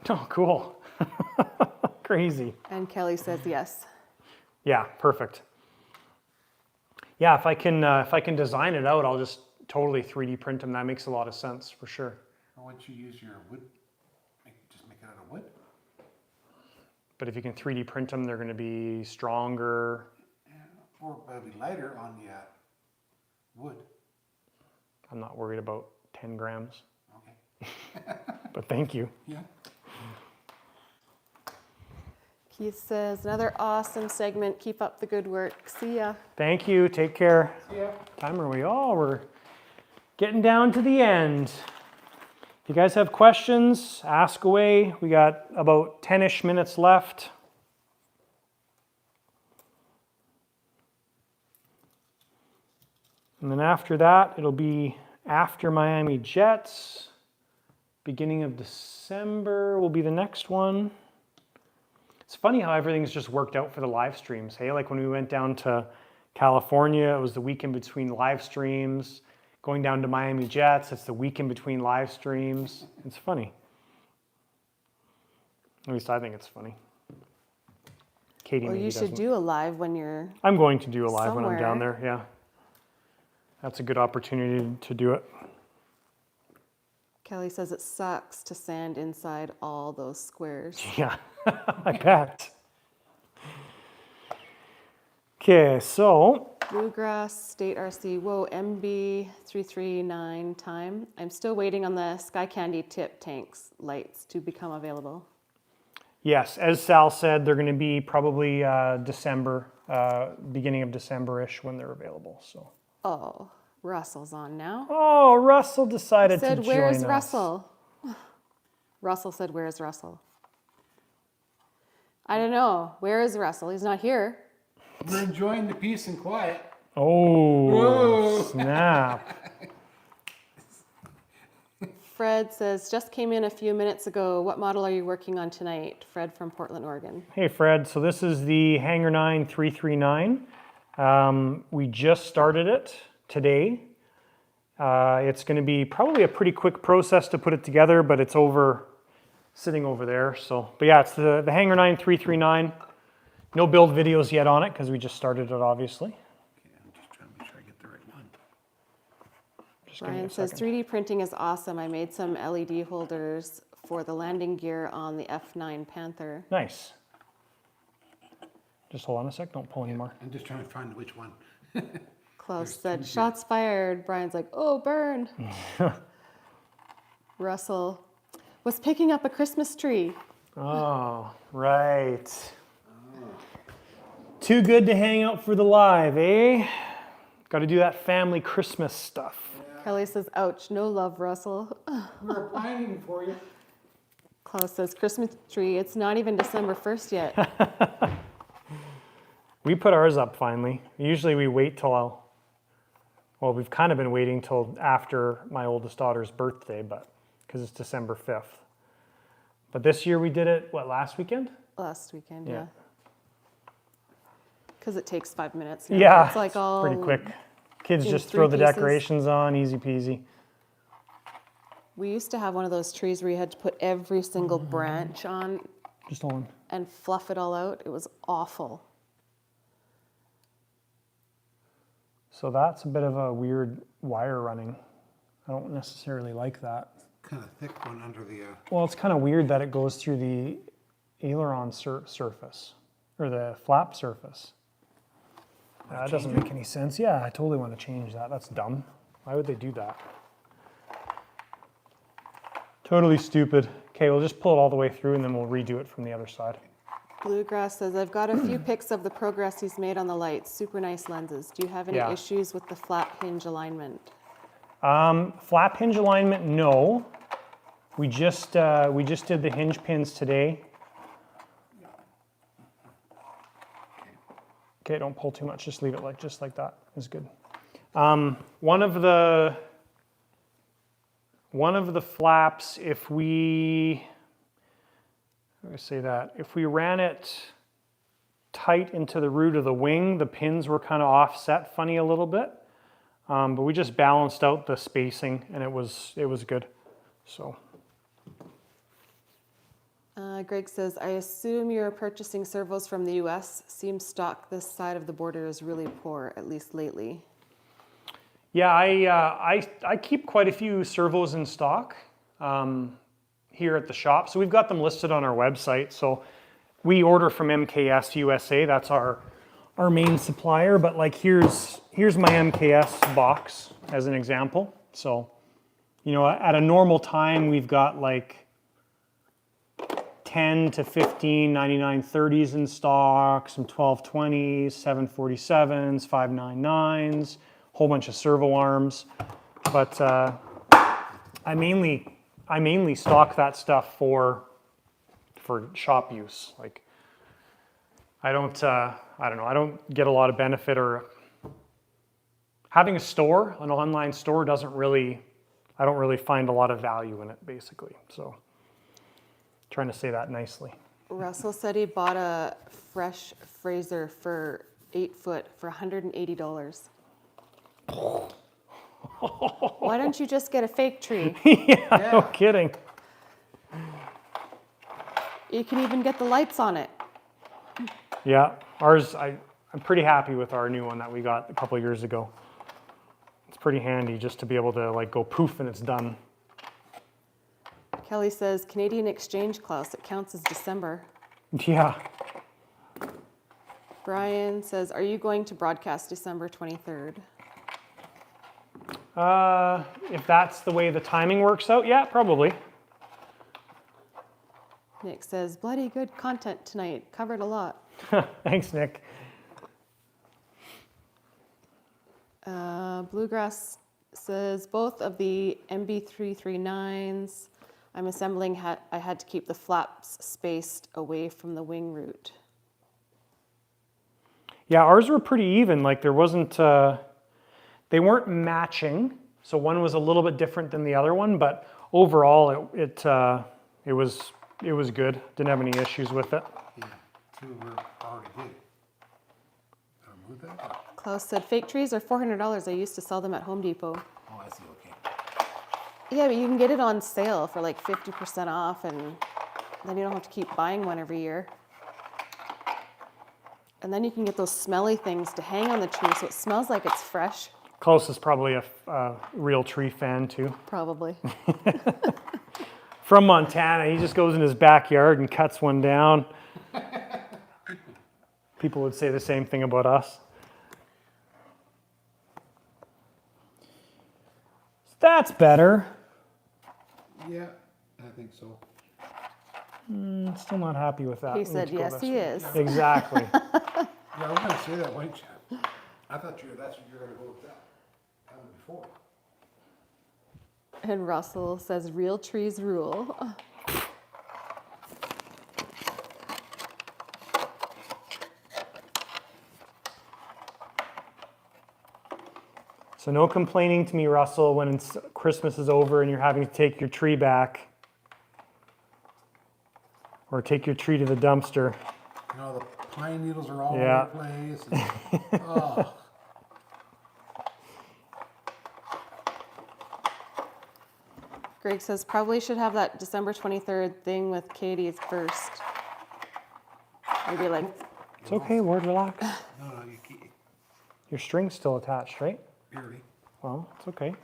Oh, cool. Crazy. And Kelly says yes. Yeah, perfect. Yeah, if I can design it out, I'll just totally 3D print them. That makes a lot of sense for sure. Or once you use your wood, just make it out of wood. But if you can 3D print them, they're going to be stronger. Yeah, or it'll be lighter on the wood. I'm not worried about 10 grams, Okay. but thank you. Yeah. Keith says, another awesome segment. Keep up the good work. See ya. Thank you. Take care. See ya. Time are we? Oh, we're getting down to the end. If you guys have questions, ask away. We got about 10-ish minutes left. And then after that, it'll be after Miami Jets. Beginning of December will be the next one. It's funny how everything's just worked out for the live streams. Hey, like when we went down to California, it was the week in between live streams. Going down to Miami Jets, it's the week in between live streams. It's funny. At least I think it's funny. Katie Well, maybe you should doesn't. do a live when you're I'm going to do a live when I'm down somewhere. there, yeah. That's a good opportunity to do it. Kelly says it sucks to sand inside all those squares. Yeah, I bet. Okay, so Bluegrass, State RC, whoa, MB339 time. I'm still waiting on the Sky Candy tip tanks lights to become available. yes, as Sal said, they're going to be probably December, beginning of December-ish when they're available. So. Oh, Russell's on now. Oh, Russell decided to Said, join where's us. Russell? Russell said, where's Russell? I don't know. Where is Russell? He's not here. We're enjoying the peace and quiet. Oh, Whoa. snap. Fred says, just came in a few minutes ago. What model are you working on tonight? Fred from Portland, Oregon. Hey, Fred. So this is the Hangar 9 339. We just started it today. It's going to be probably a pretty quick process to put it together, but it's sitting over there. So, but yeah, it's the Hangar 9 339. No build videos yet on it because we just started it, obviously. Okay, I'm just trying to make sure I get the right one. Just give me Brian a says, second. 3D printing is awesome. I made some LED holders for the landing gear on the F9 Panther. Nice. Just hold on a sec. Don't pull anymore. I'm just trying to find which one. Klaus said, shots fired. Brian's like, oh, burn. Russell was picking up a Christmas tree. Oh, right. Too good to hang out for the live, eh? Got to do that family Christmas stuff. Kelly says, ouch, no love, Russell. We're pining for you. Klaus says, Christmas tree, it's not even December 1st yet. We put ours up finally. Usually we wait till well, we've kind of been waiting till after my oldest daughter's birthday, but because it's December 5th. But this year we did it, what, last weekend? Last weekend, Yeah. yeah. Because it takes 5 minutes. Now. Yeah, It's like all pretty quick. Kids in just 3 throw the pieces. decorations on, easy peasy. We used to have one of those trees where you had to put every single branch on Just on. and fluff it all out. It was awful. So that's a bit of a weird wire running. I don't necessarily like that. Kind of thick one under the. Well, it's kind of weird that it goes through the aileron surface, or the flap surface. That doesn't make any sense. Yeah, I totally want to change that. That's dumb. Why would they do that? Totally stupid. Okay, we'll just pull it all the way through and then we'll redo it from the other side. Bluegrass says, I've got a few pics of the progress he's made on the lights. Super nice lenses. Do you have any Yeah. issues with the flap hinge alignment? Flap hinge alignment, no. We just did the hinge pins today. Okay, don't pull too much. Just leave it just like that. Is good. One of the flaps, if we ran it tight into the root of the wing, the pins were kind of offset funny a little bit. But we just balanced out the spacing and it was good. So. Greg says, I assume you're purchasing servos from the US. Seems stock this side of the border is really poor, at least lately. Yeah, I keep quite a few servos in stock here at the shop. So we've got them listed on our website. So we order from MKS USA. That's our main supplier. But like here's my MKS box as an example. So, you know, at a normal time, we've got like 10 to 15 9930s in stock, some 1220s, 747s, 599s, whole bunch of servo arms. But I mainly stock that stuff for shop use. Like I don't know, I don't get a lot of benefit, or having a store, an online store I don't really find a lot of value in it basically. So trying to say that nicely. Russell said he bought a fresh Fraser for 8 foot for $180. Why don't you just get a fake tree? Yeah, no kidding. You can even get the lights on it. Yeah, ours, I'm pretty happy with our new one that we got a couple of years ago. It's pretty handy just to be able to like go poof and it's done. Kelly says, Canadian exchange, Klaus, it counts as December. Yeah. Brian says, are you going to broadcast December 23rd? If that's the way the timing works out, yeah, probably. Nick says, bloody good content tonight. Covered a lot. Thanks, Nick. Bluegrass says, both of the MB339s I'm assembling, I had to keep the flaps spaced away from the wing root. Yeah, ours were pretty even. Like there wasn't, they weren't matching. So one was a little bit different than the other one, but overall it was good. Didn't have any issues with it. Yeah, two were already did. Remove that? Klaus said, fake trees are $400. I used to sell them at Home Depot. Oh, I see, okay. Yeah, but you can get it on sale for like 50% off, and then you don't have to keep buying one every year. And then you can get those smelly things to hang on the tree so it smells like it's fresh. Klaus is probably a real tree fan too. Probably. From Montana, he just goes in his backyard and cuts one down. People would say the same thing about us. That's better. Yeah, I think so. Still not happy with that. He said, yes, he is. Exactly. Yeah, I was gonna say that, weren't you? I thought that's what you were gonna go with that. Before. And Russell says, real trees rule. So no complaining to me, Russell, when Christmas is over and you're having to take your tree back. Or take your tree to the dumpster. You know, the pine needles are all Yeah. over the place. And, oh. Greg says probably should have that December 23rd thing with Katie's first. Maybe like, It's okay, Ward, relax. No, you can't. Your string's still attached, right? Barely. Well, it's okay.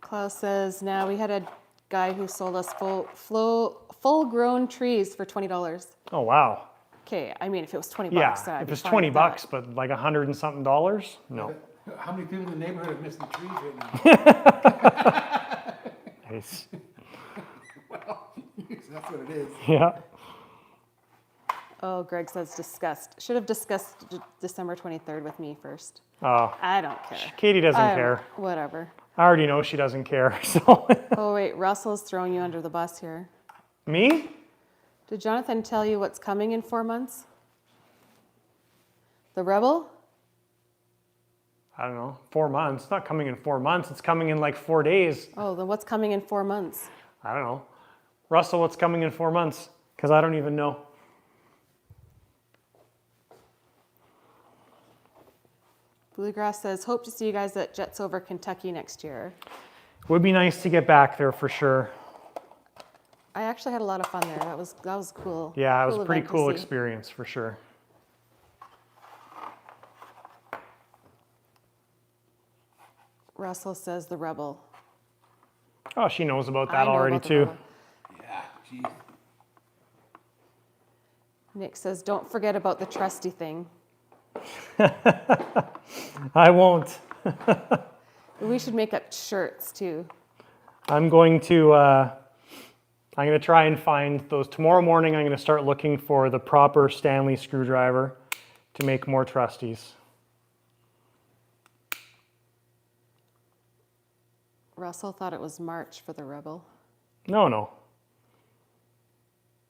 Klaus says, now we had a guy who sold us full-grown trees for $20. Oh, wow. Okay, I mean, if it was 20 Yeah, bucks, then I'd if be it's fine 20 with bucks, that. but like $100 and something dollars, no. How many people in the neighborhood are missing trees right now? Nice. Well, that's what it is. Yeah. Oh, Greg says discussed. Should have discussed December 23rd with me first. Oh, I don't care. Katie doesn't I don't- care. Whatever. I already know she doesn't care, so. Oh, wait, Russell's throwing you under the bus here. Me? Did Jonathan tell you what's coming in 4 months? The Rebel? I don't know, 4 months. It's not coming in 4 months. It's coming in like 4 days. Oh, then what's coming in 4 months? I don't know. Russell, what's coming in 4 months? Because I don't even know. Bluegrass says, hope to see you guys at Jets Over Kentucky next year. Would be nice to get back there for sure. I actually had a lot of fun there. That was cool. Yeah, it was Cool a pretty event to cool see. experience for sure. Russell says the Rebel. Oh, she knows about I that know already about the too. Rebel. Yeah, geez. Nick says, don't forget about the Trusty thing. I won't. We should make up shirts too. I'm going to try and find those. Tomorrow morning, I'm going to start looking for the proper Stanley screwdriver to make more Trusties. Russell thought it was March for the Rebel. No.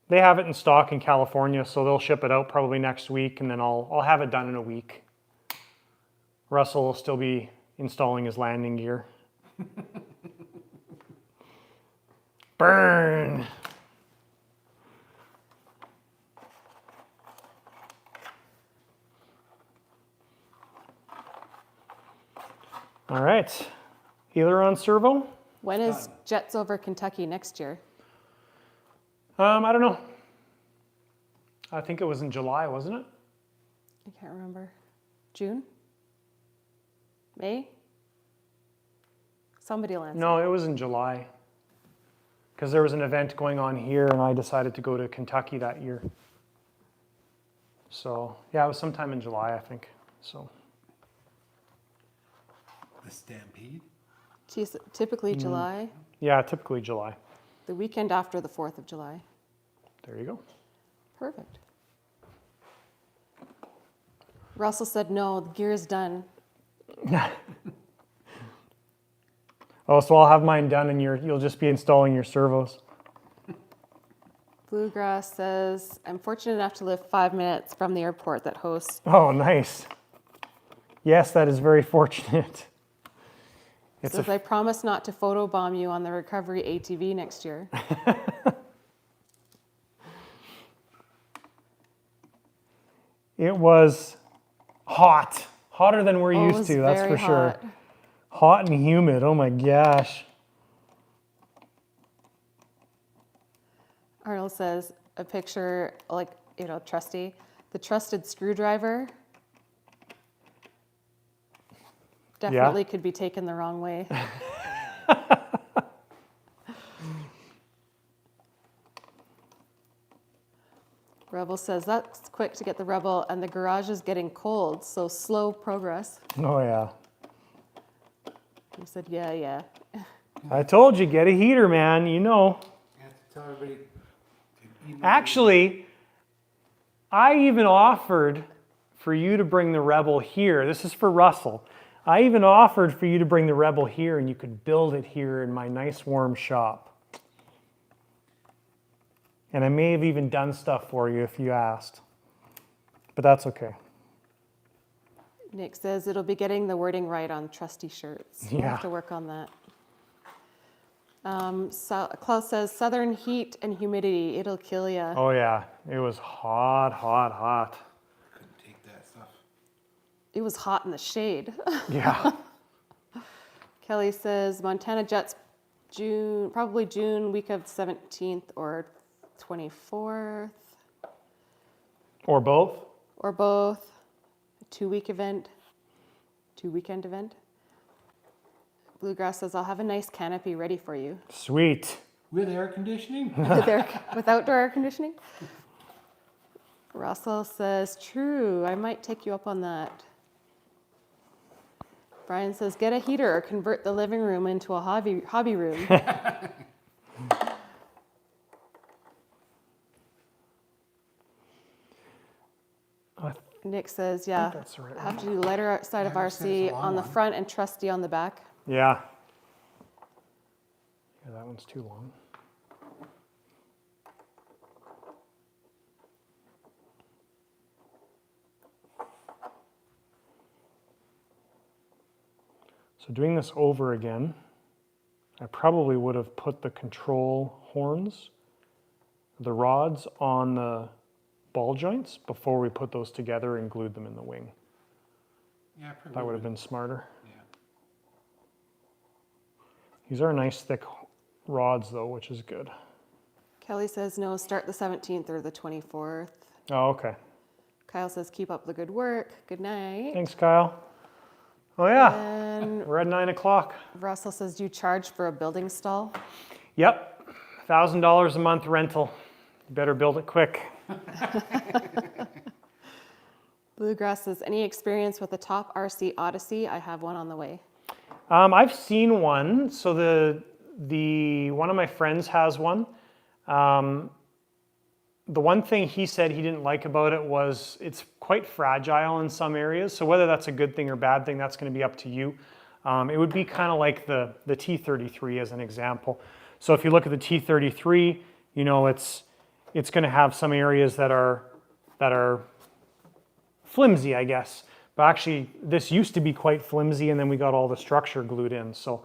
They have it in stock in California, so they'll ship it out probably next week, and then I'll have it done in a week. Russell will still be installing his landing gear. Burn! All right. Aileron servo? When is Jets Over Kentucky next year? I don't know. I think it was in July, wasn't it? I can't remember. June? May? Somebody will answer. No, it was in July. Because there was an event going on here and I decided to go to Kentucky that year. So, yeah, it was sometime in July, I think. So, The Stampede? Typically July, yeah, typically July. the weekend after the 4th of July. There you go. Perfect. Russell said, no, the gear is done. Oh, so I'll have mine done and you'll just be installing your servos. Bluegrass says, I'm fortunate enough to live 5 minutes from the airport that hosts. Oh, nice. Yes, that is very fortunate. It's Says, I promise not to photobomb you on the recovery ATV next year. It was hot. Hotter than we're Oh, it used was to, that's very for sure. hot. Hot and humid, oh my gosh. Arnold says, a picture, like, Trusty, the trusted screwdriver definitely could be taken the wrong way. Rebel says, that's quick to get the Rebel, and the garage is getting cold, so slow progress. Oh yeah. He said, yeah. I told you, get a heater, man, you know. You have to tell everybody to email Actually, I even offered for you to bring the Rebel here. This is for Russell. I even offered for you to bring the Rebel here and you could build it here in my nice warm shop. And I may have even done stuff for you if you asked. But that's okay. Nick says, it'll be getting the wording right on Trusty shirts. We'll Yeah. have to work on that. Klaus says, southern heat and humidity, it'll kill ya. Oh yeah, it was hot, hot, hot. Couldn't take that stuff. It was hot in the shade. Yeah. Kelly says, Montana Jets, probably June, week of 17th or 24th. Or both. Or both. A 2-weekend event. Bluegrass says, I'll have a nice canopy ready for you. Sweet. With air conditioning? With outdoor air conditioning. Russell says, true, I might take you up on that. Brian says, get a heater or convert the living room into a hobby room. Nick says, yeah, that's the right I have to do lighter side of I understand RC it's a long on the one. front and Trusty on the back. Yeah. Yeah, that one's too long. So doing this over again, I probably would have put the control horns, the rods on the ball joints before we put those together and glued them in the wing. Yeah, probably. That would have been smarter. Yeah. These are nice thick rods though, which is good. Kelly says, no, start the 17th or the 24th. Oh, okay. Kyle says, keep up the good work. Good night. Thanks, Kyle. Oh yeah, And we're at 9 o'clock. Russell says, do you charge for a building stall? Yep, $1,000 a month rental. You better build it quick. Bluegrass says, any experience with the top RC Odyssey? I have one on the way. I've seen one. So the one of my friends has one. The one thing he said he didn't like about it was it's quite fragile in some areas. So whether that's a good thing or bad thing, that's going to be up to you. It would be kind of like the T-33 as an example. So if you look at the T-33, you know, it's going to have some areas that are flimsy, I guess. But actually, this used to be quite flimsy, and then we got all the structure glued in. So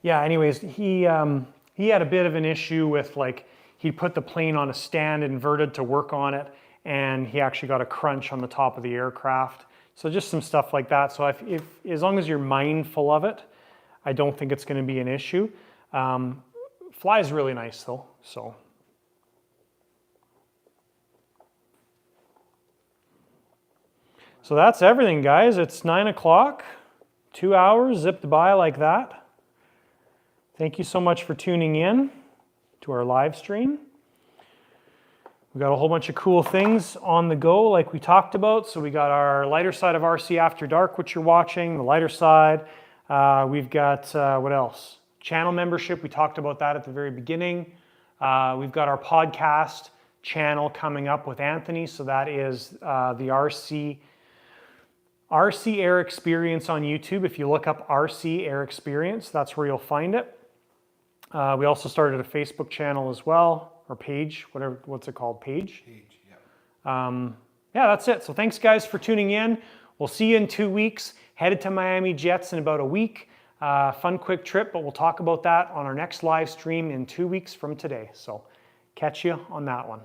yeah, anyways, he had a bit of an issue with, like, he put the plane on a stand inverted to work on it, and he actually got a crunch on the top of the aircraft. So just some stuff like that. So if as long as you're mindful of it, I don't think it's going to be an issue. Flies really nice though, so. So that's everything, guys. It's 9 o'clock, 2 hours zipped by like that. Thank you so much for tuning in to our live stream. We got a whole bunch of cool things on the go like we talked about. So we got our lighter side of RC After Dark, which you're watching, the lighter side. We've got, what else? Channel membership, we talked about that at the very beginning. We've got our podcast channel coming up with Anthony. So that is the RC Air Experience on YouTube. If you look up RC Air Experience, that's where you'll find it. We also started a Facebook channel as well, or page, what's it called, page? Page, yeah. Yeah, that's it. So thanks guys for tuning in. We'll see you in 2 weeks. Headed to Miami Jets in about a week. Fun, quick trip, but we'll talk about that on our next live stream in 2 weeks from today. So catch you on that one.